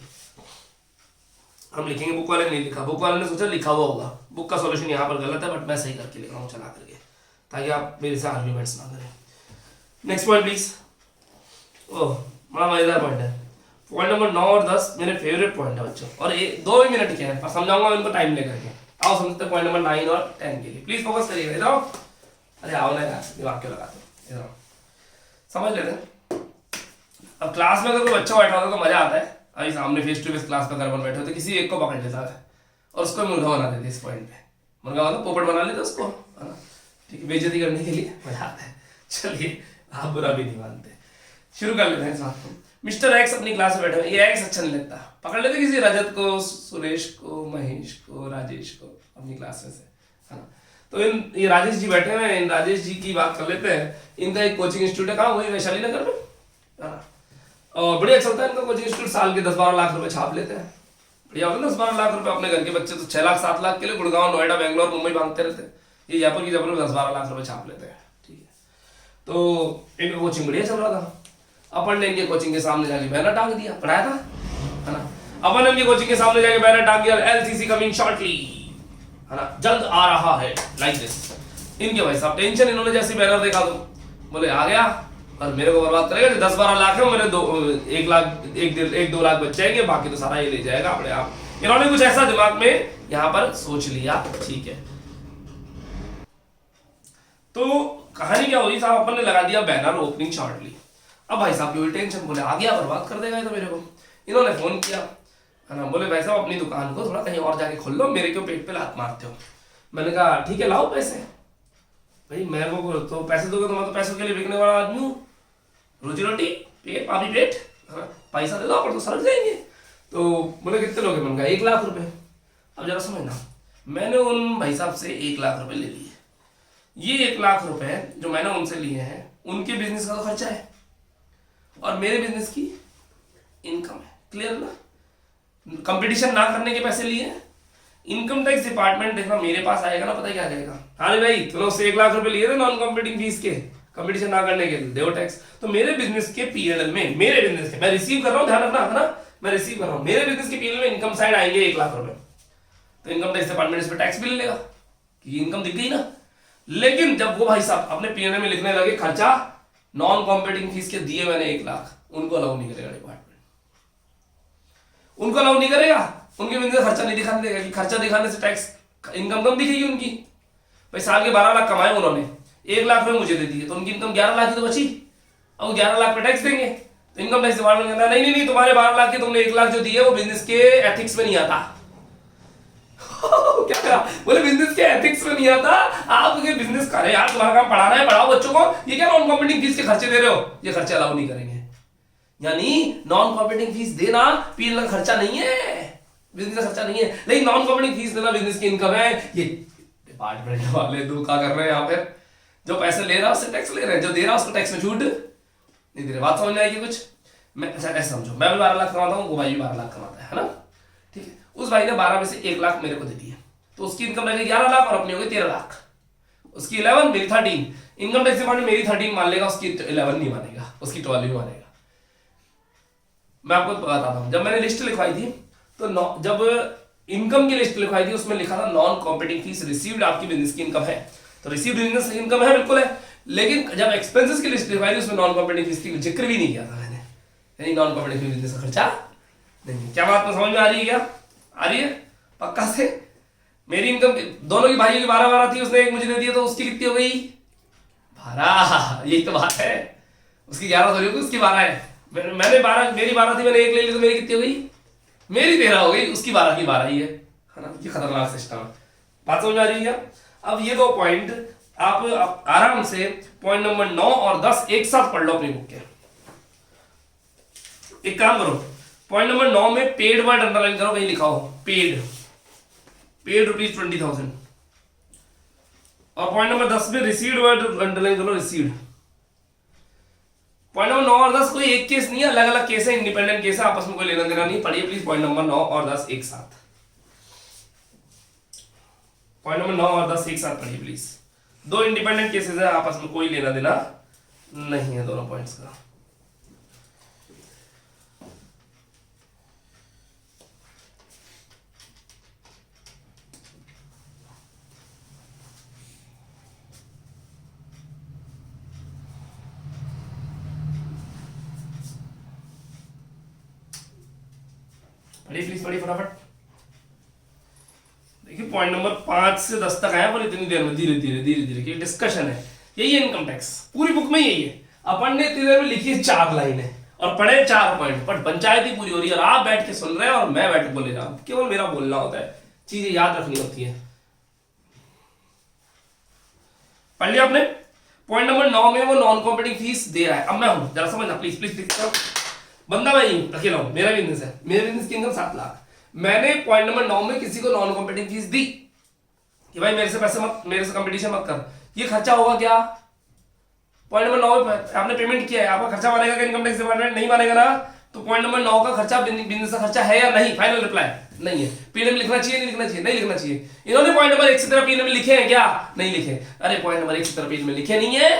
हम लिखेंगे। बुक वाले ने नहीं लिखा, बुक वाले ने सोचा लिखा हुआ होगा। बुक का सॉल्यूशन यहाँ पर गलत है, बट मैं सही करके लिख रहा हूँ चला करके, ताकि आप मेरे से आर्ग्यूमेंट्स ना करें। Next point please. ओह बड़ा मजेदार पॉइंट है। पॉइंट नंबर 9 और 10 मेरे फेवरेट पॉइंट है बच्चों, और 2 ही मिनट के हैं, पर समझाऊंगा उनको टाइम लेकर के। आओ समझते पॉइंट नंबर 9 और 10 के लिए, प्लीज फोकस करिएगा। इधर आओ, अरे आओ ना यार, दिमाग क्यों लगाते हो, इधर आओ, समझ लेते हैं। अब क्लास में अगर कोई बच्चा बैठा होता तो मजा आता है, अभी सामने फेस टू फेस क्लास में अगर बैठे होते, किसी एक को पकड़ लेता है और उसको मुर्गा बना देते इस पॉइंट पे, मुर्गा मतलब पोपट बना लेते उसको, है ना, ठीक है, बेइज्जती करने के लिए मजा आता है। चलिए आप बुरा भी नहीं मानते, शुरू कर लेते हैं इस बात को। मिस्टर एक्स अपनी क्लास में बैठे हुए, ये एक्स अच्छा नहीं लगता, पकड़ लेते किसी रजत को, सुरेश को, महेश को, राजेश को अपनी क्लास में से, है ना। तो ये राजेश जी बैठे हुए हैं, इन राजेश जी की बात कर लेते हैं। इनका एक कोचिंग इंस्टीट्यूट है, कहाँ, वही वैशाली नगर में, है ना। और बढ़िया चलता है इनका कोचिंग इंस्टीट्यूट, साल के 10-12 लाख रुपए छाप लेते हैं। बढ़िया होता है, 10-12 लाख रुपए। अपने घर के बच्चे तो 6 लाख 7 लाख के लिए गुड़गांव, नोएडा, बेंगलोर, मुंबई भागते रहते हैं, ये जयपुर की जयपुर में 10-12 लाख रुपए छाप लेते हैं। ठीक है, तो इनका कोचिंग बढ़िया चल रहा था। अपन ने इनके कोचिंग के सामने जाके बैनर टांग दिया, पढ़ाया था, है ना। अपन ने इनके कोचिंग के सामने जाके बैनर टांग दिया, एलसीसी कमिंग शॉर्टली, है ना, जल्द आ रहा है, लाइक दिस। इनके भाई साहब टेंशन, इन्होंने जैसे बैनर देखा तो बोले आ गया, और मेरे को बर्बाद करेगा। 10-12 लाख है, मेरे 1 लाख 1-2 लाख बच जाएंगे, बाकी तो सारा ये ले जाएगा अपने आप। इन्होंने कुछ ऐसा दिमाग में यहाँ पर सोच लिया। ठीक है, तो कहानी क्या हुई साहब, अपन ने लगा दिया बैनर ओपनिंग शॉर्टली। अब भाई साहब की हुई टेंशन, बोले आ गया, बर्बाद कर देगा ये तो मेरे को। इन्होंने फोन किया, है ना, बोले भाई साहब अपनी दुकान को थोड़ा कहीं और जाके खोल लो, मेरे क्यों पेट पे लात मारते हो। मैंने कहा ठीक है, लाओ पैसे। भाई मैं वो तो पैसे दोगे तो मैं तो पैसों के लिए बिकने वाला आदमी हूँ, रोजी रोटी पेट पापी पेट, है ना, पैसा दे दो अपन तो सर जाएंगे। तो बोले कितने लोगे, मैंने कहा 1 लाख रुपए। अब जरा समझना, मैंने उन भाई साहब से 1 लाख रुपए ले लिए। ये 1 लाख रुपए जो मैंने उनसे लिए हैं, उनके बिजनेस का तो खर्चा है और मेरे बिजनेस की इनकम है। क्लियर ना, कंपटीशन ना करने के पैसे लिए। इनकम टैक्स डिपार्टमेंट देखना मेरे पास आएगा ना, पता है क्या कहेगा, हाँ भाई तुमने उससे 1 लाख रुपए लिए थे नॉन कॉम्पिटिंग फीस के, कंपटीशन ना करने के, देव टैक्स। तो मेरे बिजनेस के पीएनएल में, मेरे बिजनेस के, मैं रिसीव कर रहा हूँ, ध्यान रखना, है ना, मैं रिसीव कर रहा हूँ, मेरे बिजनेस के पीएनएल में इनकम साइड आएंगे 1 लाख रुपए। तो इनकम टैक्स डिपार्टमेंट इस पर टैक्स भी ले लेगा कि इनकम दिख गई ना। लेकिन जब वो भाई साहब अपने पीएनएल में लिखने लगे खर्चा नॉन कॉम्पिटिंग फीस के दिए मैंने 1 लाख, उनको अलाउ नहीं करेगा डिपार्टमेंट, उनको अलाउ नहीं करेगा। उनके बिजनेस खर्चा नहीं दिखाने देगा कि खर्चा दिखाने से टैक्स इनकम कम दिखेगी उनकी। भाई साल के 12 लाख कमाए उन्होंने, 1 लाख रुपए मुझे दे दिए, तो उनकी इनकम 11 लाख की तो बची। अब 11 लाख पे टैक्स देंगे, तो इनकम टैक्स डिपार्टमेंट कहता है नहीं, तुम्हारे 12 लाख के तुमने 1 लाख जो दिए वो बिजनेस के एथिक्स में नहीं आता। क्या करा, बोले बिजनेस के एथिक्स में नहीं आता, आप ये बिजनेस करे यार, तुम्हारा काम पढ़ाना है, पढ़ाओ बच्चों को, ये क्या नॉन कॉम्पिटिंग फीस के खर्चे दे रहे हो, ये खर्चे अलाउ नहीं करेंगे। यानी नॉन कॉम्पिटिंग फीस देना पीएनएल का खर्चा नहीं है, बिजनेस का खर्चा नहीं है, लेकिन नॉन कॉम्पिटिंग फीस देना बिजनेस की इनकम है। ये डिपार्टमेंट वाले धोखा कर रहे हैं यहाँ पे, जो पैसे ले रहा है उससे टैक्स ले रहे हैं, जो दे रहा है उसको टैक्स में छूट नहीं दे रहे। बात समझ में आएगी कुछ, मैं ऐसा समझो, मैं भी 12 लाख कमाता हूँ, वो भाई भी 12 लाख कमाता है ना, ठीक है। उस भाई ने 12 में से 1 लाख मेरे को दे दिया, तो उसकी इनकम रहेगी 11 लाख और अपनी होगी 13 लाख, उसकी 11 मेरी 13। इनकम टैक्स डिपार्टमेंट मेरी 13 मान लेगा, उसकी 11 नहीं मानेगा, उसकी 12 ही मानेगा। मैं आपको बताता हूँ, जब मैंने लिस्ट लिखवाई थी तो जब इनकम की लिस्ट लिखवाई थी उसमें लिखा था नॉन कॉम्पिटिंग फीस रिसीव्ड आपकी बिजनेस की इनकम है, तो रिसीव्ड बिजनेस इनकम है, बिल्कुल है। लेकिन जब एक्सपेंसेस की लिस्ट लिखवाई थी उसमें नॉन कॉम्पिटिंग फीस की जिक्र भी नहीं किया था मैंने, यानी नॉन कॉम्पिटिंग फीस बिजनेस का खर्चा नहीं। क्या बात तो समझ में आ रही है, क्या आ रही है पक्का से। मेरी इनकम दोनों की भाइयों की 12 थी, उसने एक मुझे दे दिया, तो उसकी कितनी हो गई 12, यही तो बात है। उसकी 11 थोड़ी होगी, उसकी 12 है। मैंने 12, मेरी 12 थी, मैंने एक ले ली, तो मेरी कितनी हो गई, मेरी 13 हो गई, उसकी 12 की 12 ही है ना। ये खतरनाक सिस्टम है, बात समझ में आ रही है। अब ये 2 पॉइंट आप आराम से पॉइंट नंबर 9 और 10 एक साथ पढ़ लो अपनी बुक के। एक काम करो, पॉइंट नंबर 9 में पेड वर्ड अंडरलाइन करो, कहीं लिखा हो पेड ₹20,000, और पॉइंट नंबर 10 में रिसीव्ड वर्ड अंडरलाइन करो, रिसीव्ड। पॉइंट नंबर 9 और 10 कोई एक केस नहीं है, अलग अलग केस है, इंडिपेंडेंट केस है, आपस में कोई लेना देना नहीं। पढ़िए प्लीज पॉइंट नंबर 9 और 10 एक साथ, पॉइंट नंबर 9 और 10 एक साथ पढ़िए प्लीज। 2 इंडिपेंडेंट केसेस है, आपस में कोई लेना देना नहीं है दोनों पॉइंट्स का। पढ़िए प्लीज, पढ़िए फटाफट। देखिए पॉइंट नंबर 5 से 10 तक आया, पर इतनी देर में धीरे धीरे की डिस्कशन है। यही है इनकम टैक्स, पूरी बुक में यही है। अपन ने इतनी देर में लिखी है 4 लाइनें और पढ़े 4 पॉइंट, पर पंचायत ही पूरी हो रही है, और आप बैठ के सुन रहे हैं और मैं बैठ के बोले जा रहा हूं। केवल मेरा बोलना होता है, चीजें याद रखनी होती है। पढ़ लिया आपने। पॉइंट नंबर 9 में वो नॉन कॉम्पिटिंग फीस दे रहा है। अब मैं हूं, जरा समझना प्लीज प्लीज प्लीज। बंदा मैं ही अकेला हूं, मेरा बिजनेस है, मेरे बिजनेस की इनकम 7 लाख। मैंने पॉइंट नंबर 9 में किसी को नॉन कॉम्पिटिंग फीस दी कि भाई मेरे से पैसे मत, मेरे से कंपटीशन मत कर, ये खर्चा होगा क्या? पॉइंट नंबर 9 में आपने पेमेंट किया है, आपका खर्चा मानेगा क्या इनकम टैक्स डिपार्टमेंट? नहीं मानेगा ना। तो पॉइंट नंबर 9 का खर्चा बिजनेस का खर्चा है या नहीं? फाइनल रिप्लाई नहीं है। पीएनएल में लिखना चाहिए नहीं लिखना चाहिए? नहीं लिखना चाहिए। इन्होंने पॉइंट नंबर 1 से तरह पीएनएल में लिखे हैं क्या? नहीं लिखे। अरे पॉइंट नंबर 1 से तरह पीएनएल में लिखे नहीं है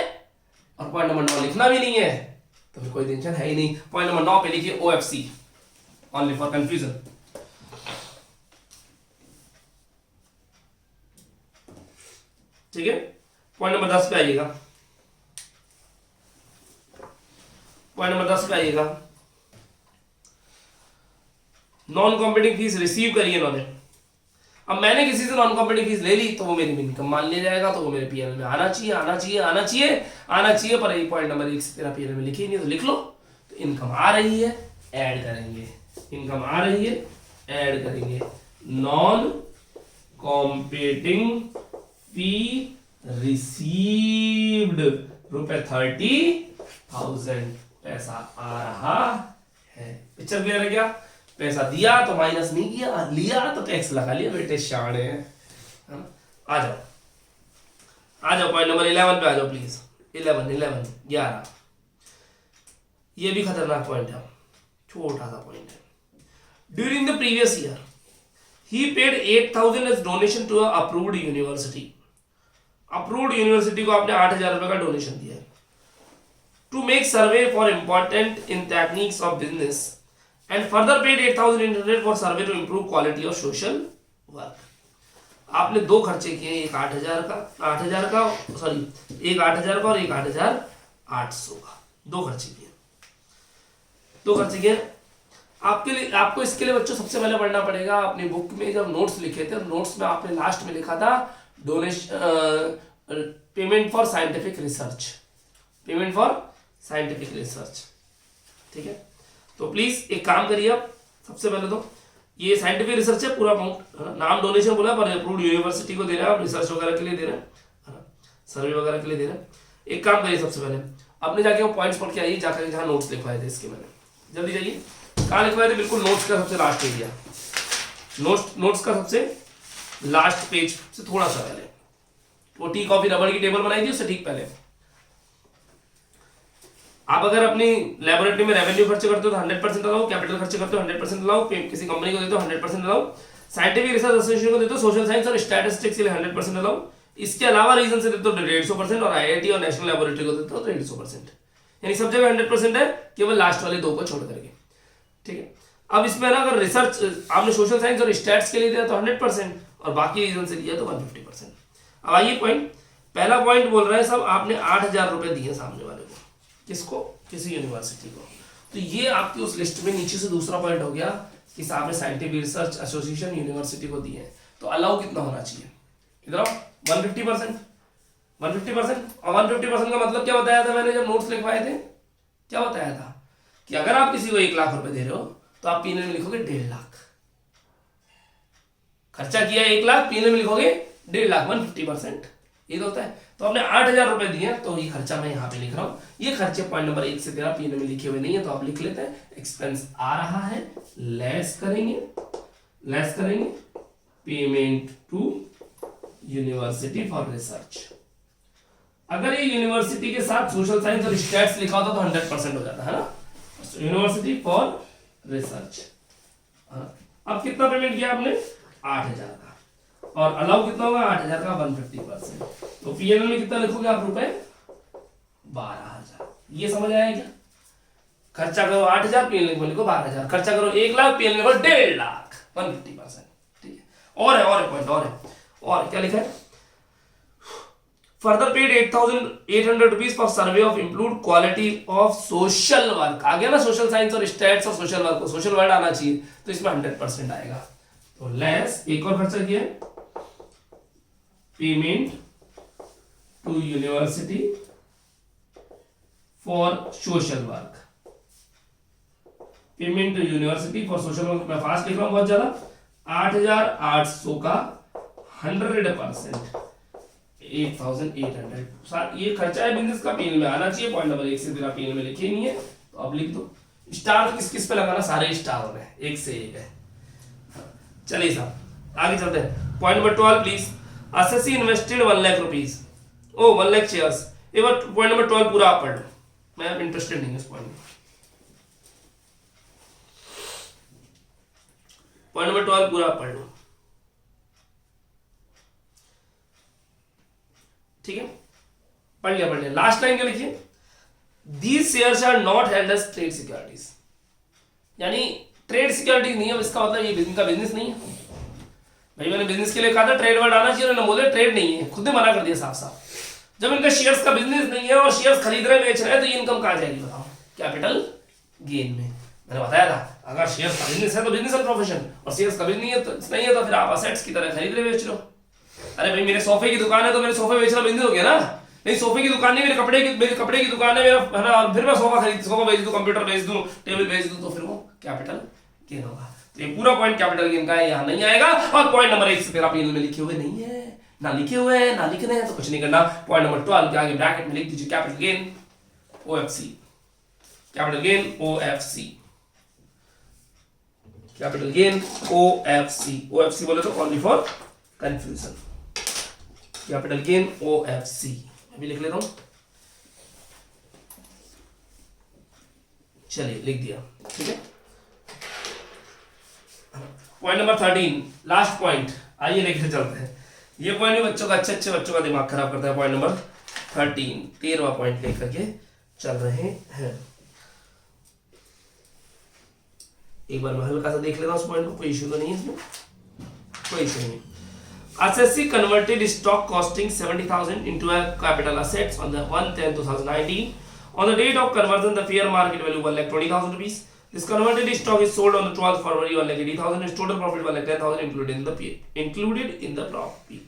और पॉइंट नंबर 9 लिखना भी नहीं है तो फिर कोई टेंशन है ही नहीं। पॉइंट नंबर 9 पे लिखिए OFC, ओनली फॉर कंफ्यूजन। ठीक है, पॉइंट नंबर 10 पे आइएगा। पॉइंट नंबर 10 पे आइएगा। नॉन कॉम्पिटिंग फीस रिसीव करिए इन्होंने। अब मैंने किसी से नॉन कॉम्पिटिंग फीस ले ली तो वो मेरी इनकम मान लिया जाएगा, तो वो मेरे पीएनएल में आना चाहिए आना चाहिए आना चाहिए आना चाहिए। पर ये पॉइंट नंबर 1 से तेरा पीएनएल में लिखी नहीं तो लिख लो। तो इनकम आ रही है, ऐड करेंगे। इनकम आ रही है, ऐड करेंगे। नॉन कॉम्पिटिंग फी रिसीव्ड ₹30,000 पैसा आ रहा है। पिक्चर क्लियर है क्या? पैसा दिया तो माइनस नहीं किया, लिया तो टैक्स लगा लिया। बेटे शान है। आ जाओ आ जाओ पॉइंट नंबर 11 पे आ जाओ प्लीज। 11 ये भी खतरनाक पॉइंट है, छोटा सा पॉइंट है। ड्यूरिंग द प्रीवियस ईयर ही paid 8,000 as donation to approved university. Approved university को आपने 8,000 रुपए का डोनेशन दिया है। To make survey for important in techniques of business and further paid 8,800 for survey to improve quality of social work. आपने दो खर्चे किए, एक 8,000 का और एक 8,800 का। दो खर्चे किए। आपके लिए, आपको इसके लिए बच्चों सबसे पहले पढ़ना पड़ेगा अपनी बुक में जब नोट्स लिखे थे, नोट्स में आपने लास्ट में लिखा था donation payment for scientific research, payment for scientific research. ठीक है, तो प्लीज एक काम करिए आप, सबसे पहले तो ये साइंटिफिक रिसर्च है पूरा अमाउंट, नाम डोनेशन बोला पर अप्रूव्ड यूनिवर्सिटी को दे रहे हैं आप, रिसर्च वगैरह के लिए दे रहे हैं, सर्वे वगैरह के लिए दे रहे हैं। एक काम करिए सबसे पहले अपने जाके वो पॉइंट्स पढ़ के आइए, जाकर जहाँ नोट्स लिखवाए थे इसके, मैंने जल्दी जाइए कहाँ लिखवाए थे, बिल्कुल नोट्स का सबसे लास्ट एरिया, नोट्स का सबसे लास्ट पेज से थोड़ा सा पहले, वो टी कॉफी रबड़ की टेबल बनाई थी उससे ठीक पहले। आप अगर अपनी लैबोरेटरी में रेवेन्यू खर्च करते हो तो 100% अलाउ, कैपिटल खर्च करते हो 100% अलाउ, किसी कंपनी को देते हो 100% अलाउ, साइंटिफिक रिसर्च एसोसिएशन को देते हो, सोशल साइंस और स्टैटिस्टिक्स के लिए 100% अलाउ, इसके अलावा रीजन से देते हो 150% और आईआईटी और नेशनल लैबोरेटरी को देते हो तो 150%, यानी सब जगह 100% है, केवल लास्ट वाले दो को छोड़ करके। ठीक है, अब इसमें ना अगर रिसर्च आपने सोशल साइंस और स्टैट्स के लिए दिया तो 100% और बाकी रीजन से दिया तो 150%। अब आइए पॉइंट, पहला पॉइंट बोल रहे हैं सब आपने 8,000 रुपए दिए सामने वाले को, किसको, किसी यूनिवर्सिटी को, तो ये आपकी उस लिस्ट में नीचे से दूसरा पॉइंट हो गया कि आपने साइंटिफिक रिसर्च एसोसिएशन यूनिवर्सिटी को दिए हैं, तो अलाउ कितना होना चाहिए, इधर आओ 150%, 150%। और 150% का मतलब क्या बताया था मैंने जब नोट्स लिखवाए थे, क्या बताया था कि अगर आप किसी को 1 लाख रुपए दे रहे हो तो आप पीने में लिखोगे 1.5 लाख, खर्चा किया 1 लाख, पीने में लिखोगे 1.5 लाख, 150%, ये तो होता है। तो आपने 8,000 रुपए दिए तो ये खर्चा मैं यहाँ पे लिख रहा हूँ, ये खर्चे पॉइंट नंबर 1 से 13 पीने में लिखे हुए नहीं है तो आप लिख लेते हैं, एक्सपेंस आ रहा है, लेस करेंगे payment to university for research. अगर ये यूनिवर्सिटी के साथ सोशल साइंस और स्टैट्स लिखा होता तो 100% हो जाता है ना, यूनिवर्सिटी फॉर रिसर्च। अब कितना पेमेंट किया आपने, 8,000 का, और अलाउ कितना होगा 8,000 का 150%, तो पीएनएल में कितना लिखोगे आप रुपए, 12,000। ये समझ आया क्या, खर्चा करो 8,000, पीएनएल में लिखो 12,000, खर्चा करो 1 लाख, पीएनएल में 1.5 लाख, 150%। ठीक है, और है पॉइंट, और क्या लिखा है, further paid 8,800 rupees for survey of improved quality of social work. आ गया ना, सोशल साइंस और स्टैट्स और सोशल वर्क को सोशल वर्क आना चाहिए तो इसमें 100% आएगा, तो लेस एक और खर्चा किया payment to university for social work, payment to university for social work, मैं फास्ट लिख रहा हूं बहुत ज्यादा, 8,800 का 100%, 8,800। ये खर्चा है बिजनेस का, पीएनएल में आना चाहिए, पॉइंट नंबर 1 से 13 पीएनएल में लिखे नहीं है तो अब लिख दो, स्टार तो किस किस पे लगाना, सारे स्टार हो रहे हैं, एक से एक है। चलिए साहब आगे चलते हैं। Point number 12 please. SSC invested 1 lakh rupees, ओ 1 लाख शेयर्स। एक बार पॉइंट नंबर 12 पूरा आप पढ़ लो, मैं इंटरेस्टेड नहीं हूं इस पॉइंट में। पॉइंट नंबर 12 पूरा आप पढ़ लो, ठीक है? पढ़ लिया। लास्ट लाइन क्या लिखिए, these shares are not held as trade securities, यानी ट्रेड सिक्योरिटी नहीं है, इसका मतलब ये इनका बिजनेस नहीं है। भाई मैंने बिजनेस के लिए कहा था ट्रेड वर्ड आना चाहिए, ना बोले ट्रेड नहीं है, खुद ने मना कर दिया साफ साफ। जब इनका शेयर्स का बिजनेस नहीं है और शेयर्स खरीद रहे बेच रहे हैं, तो ये इनकम कहां जाएगी बताओ? कैपिटल गेन में। मैंने बताया था अगर शेयर्स का बिजनेस है तो बिजनेस एंड प्रोफेशन, और शेयर्स का बिजनेस नहीं है तो फिर आप असेट्स की तरह खरीद रहे बेच रहे हो। अरे भाई मेरे सोफे की दुकान है तो मेरे सोफे बेचना बिजनेस हो गया ना? नहीं, सोफे की दुकान नहीं, मेरे कपड़े की दुकान है मेरा, है ना, और फिर मैं सोफा बेच दूं, कंप्यूटर बेच दूं, टेबल बेच दूं, तो फिर वो कैपिटल गेन होगा। तो ये पूरा पॉइंट कैपिटल गेन का है, यहाँ नहीं आएगा। और पॉइंट नंबर 1 से फिर आप में लिखे हुए नहीं है, ना लिखे हुए हैं ना लिखने हैं, तो कुछ नहीं करना। पॉइंट नंबर 12 के आगे ब्रैकेट में लिख दीजिए capital gain OFC, capital gain OFC, capital gain OFC. OFC बोले तो only for confusion, capital gain OFC अभी लिख लेता हूं। चलिए लिख दिया, ठीक है। पॉइंट नंबर 13 लास्ट पॉइंट, आइए लेके चलते हैं। ये पॉइंट भी बच्चों का, अच्छे बच्चों का दिमाग खराब करता है। पॉइंट नंबर 13वां पॉइंट लेकर के चल रहे हैं। एक बार मैं हल्का सा देख लेता हूं उस पॉइंट को, कोई इशू तो नहीं है इसमें, कोई इशू नहीं। SSC converted stock costing 70,000 into a capital assets on the 1/10/2019. On the date of conversion, the fair market value 1,20,000 rupees. This converted stock is sold on the 12th February 1,80,000. Its total profit 1,10,000 included in the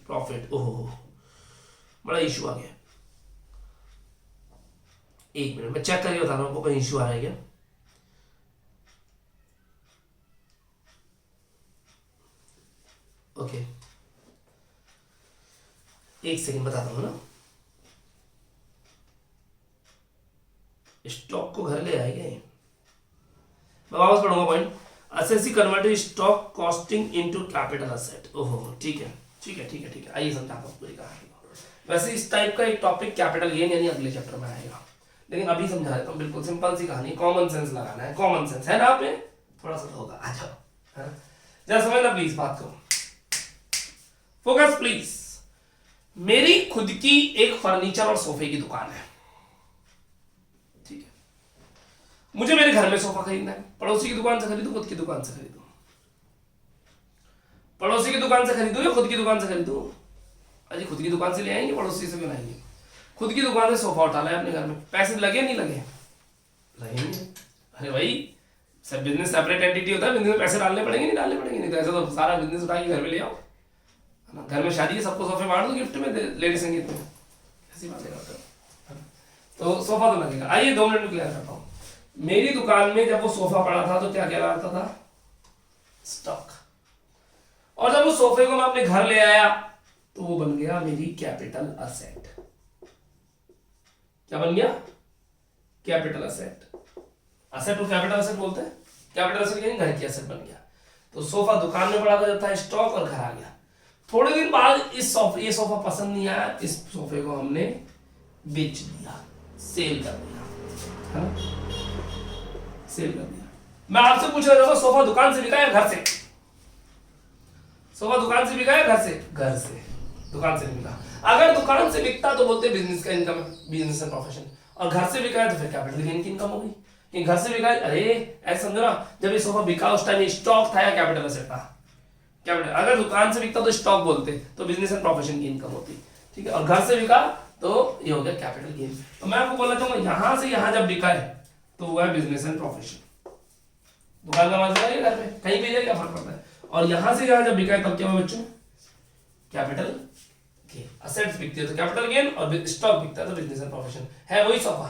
profit. ओह, बड़ा issue आ गया। एक minute मैं check करके बता रहा हूँ आपको, कहीं इशू आ रहा है क्या? ओके, एक सेकंड बताता हूं ना। स्टॉक को घर ले आएंगे, मैं वापस पढ़ूंगा point. SSC converted stock costing into capital asset. ओहो, ठीक है। आइए समझाता हूं पूरी कहानी को। वैसे इस टाइप का एक टॉपिक कैपिटल गेन यानी अगले चैप्टर में आएगा, लेकिन अभी समझा देता हूं। बिल्कुल सिंपल सी कहानी, कॉमन सेंस लगाना है। कॉमन सेंस है ना आप में, थोड़ा सा तो होगा। आ जाओ, जरा समझना प्लीज बात को, फोकस प्लीज। मेरी खुद की एक फर्नीचर और सोफे की दुकान है, ठीक है। मुझे मेरे घर में सोफा खरीदना है, पड़ोसी की दुकान से खरीदूं, खुद की दुकान से खरीदूं? पड़ोसी की दुकान से खरीदूं या खुद की दुकान से खरीदूं? अजी खुद की दुकान से ले आएंगे, पड़ोसी से क्यों लाएंगे? खुद की दुकान से सोफा उठा लाए अपने घर में, पैसे लगे नहीं लगे? लगेंगे। अरे भाई सब बिजनेस सेपरेट एंटिटी होता है, बिजनेस में पैसे डालने पड़ेंगे नहीं डालने पड़ेंगे? नहीं तो ऐसा तो सारा बिजनेस उठा के घर में ले आओ, घर में शादी है, सबको सोफे बांट दो गिफ्ट में, लेडी संगीत में, ऐसी बातें करते हो। तो सोफा तो लगेगा। आइए 2 मिनट में क्लियर करता हूं। मेरी दुकान में जब वो सोफा पड़ा था तो क्या कहलाता था? स्टॉक। और जब उस सोफे को मैं अपने घर ले आया तो वो बन गया मेरी कैपिटल असेट। क्या बन गया? Capital asset. असेट को कैपिटल असेट बोलते हैं। कैपिटल असेट यानी घर की असेट बन गया। तो सोफा दुकान में पड़ा था जब था स्टॉक, और घर आ गया। थोड़े दिन बाद ये सोफा पसंद नहीं आया, इस सोफे को हमने बेच दिया, सेल कर दिया, है ना? सेल कर दिया। मैं आपसे पूछ रहा था सोफा दुकान से बिका या घर से? सोफा दुकान से बिका या घर से? घर से। दुकान से नहीं बिका। अगर दुकान से बिकता तो बोलते बिजनेस का इनकम, बिजनेस एंड प्रोफेशन, और घर से बिका है तो फिर कैपिटल गेन की इनकम होगी। कि घर से बिका, अरे ऐसा समझो ना, जब ये सोफा बिका उस टाइम स्टॉक था या कैपिटल असेट था? कैपिटल। अगर दुकान से बिकता तो स्टॉक बोलते, तो बिजनेस एंड प्रोफेशन की इनकम होती, ठीक है। और घर से बिका तो ये हो गया कैपिटल गेन। तो मैं आपको बोलना चाहूंगा, यहां से यहां जब बिका है तो हुआ है बिजनेस एंड प्रोफेशन। दुकान का माल है घर में, कहीं भी जाए क्या फर्क पड़ता है? और यहां से यहां जब बिका है तब क्या हुआ बच्चों? Capital gain. असेट्स बिकती है तो कैपिटल गेन, और स्टॉक बिकता है तो बिजनेस एंड प्रोफेशन। है वही सोफा,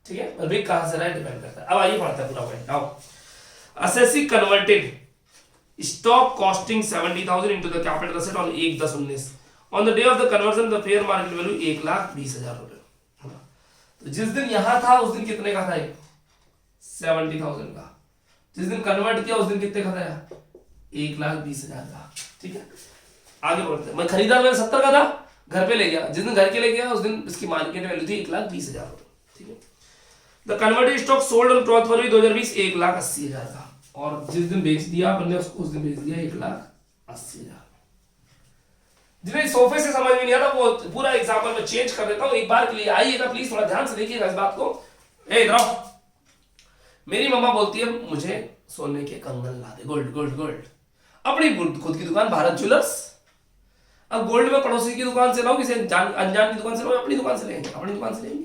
ठीक है। और बिक कहां से रहा है डिपेंड करता है। अब आइए पढ़ते हैं पूरा पॉइंट। आओ। SSC converted stock costing 70,000 into the capital asset on 1/10/19. On the day of the conversion, the fair market value 1,20,000 रुपए। तो जिस दिन यहां था उस दिन कितने का था? 70,000 का। जिस दिन कन्वर्ट किया उस दिन कितने का था? 1,20,000 का। ठीक है, आगे बढ़ते हैं। मैं खरीदा, मैंने 70 का था, घर पे ले गया। जिस दिन घर के ले गया उस दिन इसकी मार्केट वैल्यू थी 1,20,000। ठीक है, the converted stock sold on 12 फरवरी 2020 1,80,000 का, और जिस दिन बेच दिया अपन ने उसको उस दिन बेच दिया 1,80,000। जिन्हें सोफे से समझ में नहीं आता वो पूरा एग्जांपल में चेंज कर देता हूं एक बार के लिए। आइएगा प्लीज, थोड़ा ध्यान से देखिएगा इस बात को। इधर आओ। मेरी मम्मा बोलती है मुझे सोने के कंगन ला दे, गोल्ड गोल्ड गोल्ड। अपनी खुद की दुकान भारत ज्वेलर्स। अब गोल्ड में पड़ोसी की दुकान से लाओ, किसी अनजान की दुकान से लाओ, अपनी दुकान से लेंगे, अपनी दुकान से लेंगे।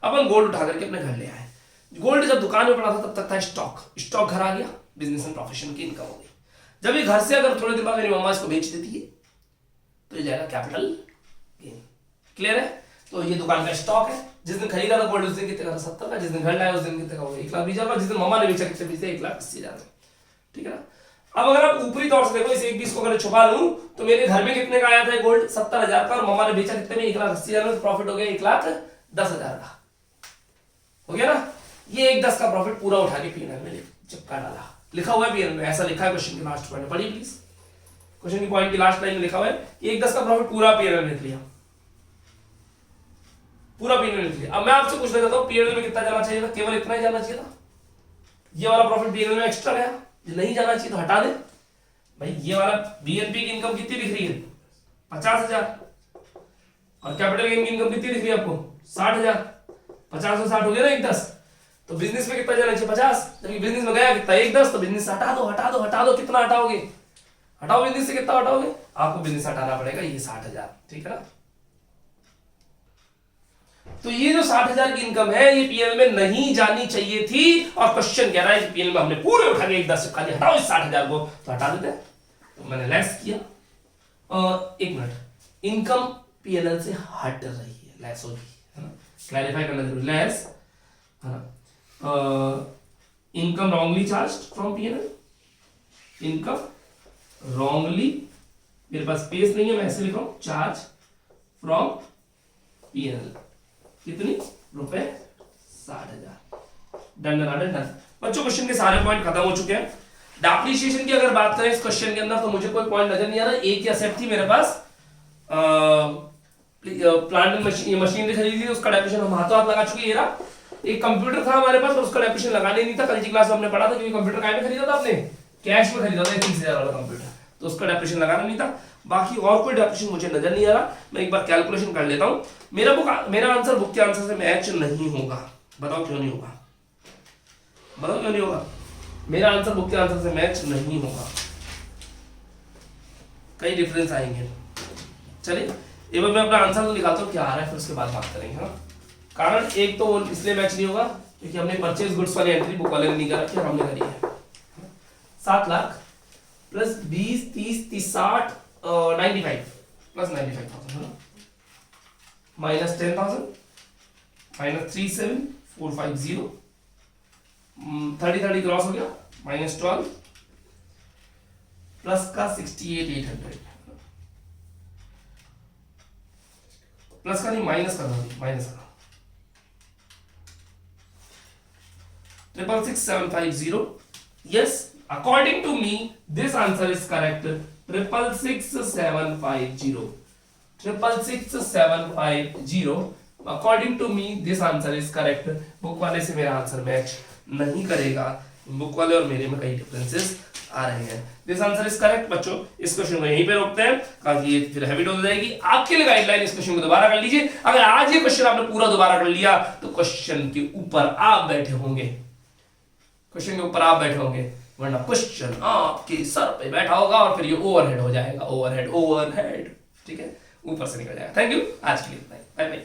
अपन गोल्ड उठा करके अपने घर ले आए। गोल्ड जब दुकान में पड़ा था तब तक था स्टॉक घर आ गया, बिजनेस एंड प्रोफेशन की इनकम हो गई। जब ये घर से अगर थोड़े दिन बाद मेरी मम्मा इसको बेच देती है तो ये जाएगा कैपिटल गेन। क्लियर है? तो ये दुकान का स्टॉक है। जिस दिन खरीदा था गोल्ड उस दिन कितने का था? 70 का। जिस दिन घर लाया उस दिन कितने का होगा? 1,20,000 का। जिस दिन मम्मा ने बेचा कितने पीसे? 1,80,000। ठीक है ना? अब अगर आप ऊपरी तौर से देखो, इस 1,20 को अगर छुपा लूं तो मेरे घर में कितने का आया था गोल्ड? 70,000 का, और मम्मा ने बेचा कितने में? 1,80,000 में। प्रॉफिट हो गया 1,10,000 का। हो गया ना? ये 1,10 का प्रॉफिट पूरा उठा के पीएनएल में चिपका डाला। लिखा हुआ है पीएनएल में, ऐसा लिखा है क्वेश्चन के लास्ट पॉइंट। पढ़िए प्लीज, क्वेश्चन की पॉइंट की लास्ट लाइन में लिखा हुआ है 1,10 का प्रॉफिट पूरा पीएनएल में लिख लिया, पूरा पीएनएल में लिख लिया। अब मैं आपसे पूछना चाहता हूं पीएनएल में कितना जाना चाहिए था? केवल इतना ही जाना चाहिए था। ये वाला प्रॉफिट पीएनएल में एक्स्ट्रा गया, नहीं जाना चाहिए तो हटा दे भाई। ये वाला बीएनपी की इनकम कितनी दिख रही है? 50,000। और कैपिटल गेन की इनकम कितनी दिख रही है आपको? 60,000। 50 और 60 हो गया ना 1,10। तो बिजनेस में कितना जाना चाहिए? 50। जबकि बिजनेस में गया कितना? 1,10। तो बिजनेस हटा दो, हटा दो, हटा दो। कितना हटाओगे? हटाओ बिजनेस से, कितना हटाओगे? आपको बिजनेस हटाना पड़ेगा ये 60,000। ठीक है ना? तो ये जो 60,000 की इनकम है ये पीएनएल में नहीं जानी चाहिए थी, और क्वेश्चन कह रहा है कि पीएनएल में हमने पूरे उठा के 1,10 चिपका दिया, हटाओ इस 60,000 को। तो हटा देते हैं। तो मैंने लेस किया। एक मिनट, इनकम पीएनएल से हट रही है, लेस होगी, है ना? क्लैरिफाई करना जरूरी। लेस, है ना? Income wrongly charged from PNL. Income wrongly, मेरे पास स्पेस नहीं है, मैं ऐसे लिखा हूं, चार्ज फ्रॉम पीएनएल। कितनी? रुपए 60,000। Done done done done. बच्चों क्वेश्चन के सारे पॉइंट खत्म हो चुके हैं। डेप्रिसिएशन की अगर बात करें इस क्वेश्चन के अंदर तो मुझे कोई पॉइंट नजर नहीं आ रहा। एक ही असेट थी मेरे पास, प्लांट एंड मशीनरी खरीदी थी, उसका डेप्रिसिएशन हम हाथों हाथ लगा चुके। ये रहा। एक कंप्यूटर था हमारे पास और उसका डेप्रिसिएशन लगाने नहीं था। कल की क्लास में हमने पढ़ा था, क्योंकि कंप्यूटर काय में खरीदा था आपने? कैश में खरीदा था 30,000 वाला कंप्यूटर, तो उसका डेप्रिसिएशन लगाना नहीं था। बाकी और कोई डेप्रिसिएशन मुझे नजर नहीं आ रहा। मैं एक बार कैलकुलेशन कर लेता हूं। मेरा आंसर बुक के आंसर से मैच नहीं होगा। बताओ क्यों नहीं होगा? बताओ क्यों नहीं होगा? मेरा आंसर बुक के आंसर से मैच नहीं होगा, कई डिफरेंस आएंगे। चलिए एक बार मैं अपना आंसर तो निकालता हूं क्या आ रहा है, फिर उसके बाद बात करेंगे। हाँ, कारण एक तो इसलिए मैच नहीं होगा क्योंकि हमने परचेज गुड्स वाली एंट्री बुक वाले ने नहीं कर रखी और हमने करी है। 7 लाख प्लस 20, 30, 30, 60, 95 प्लस 95,000, है ना? माइनस 10,000 माइनस 37,450, 30 क्रॉस हो गया, माइनस 12 प्लस का 68,800, प्लस का नहीं माइनस करना, माइनस का 666,750। Yes, according to me this answer is correct, 666,750, 666,750 according to me this answer is correct। Book वाले से मेरा आंसर मैच नहीं करेगा, बुक वाले और मेरे में कई डिफरेंसेस आ रहे हैं। This answer is correct. बच्चों इस क्वेश्चन को यहीं पे रोकते हैं, क्योंकि ये फिर हैबिट हो जाएगी। आपके लिए गाइडलाइन इस क्वेश्चन को दोबारा कर लीजिए। अगर आज ये क्वेश्चन आपने पूरा दोबारा कर लिया तो क्वेश्चन के ऊपर आप बैठे होंगे, क्वेश्चन के ऊपर आप बैठे होंगे, वरना क्वेश्चन आपके सर पे बैठा होगा और फिर ये ओवरहेड हो जाएगा, ओवरहेड। ठीक है, ऊपर से निकल जाएगा। थैंक यू, आज के लिए बाय बाय।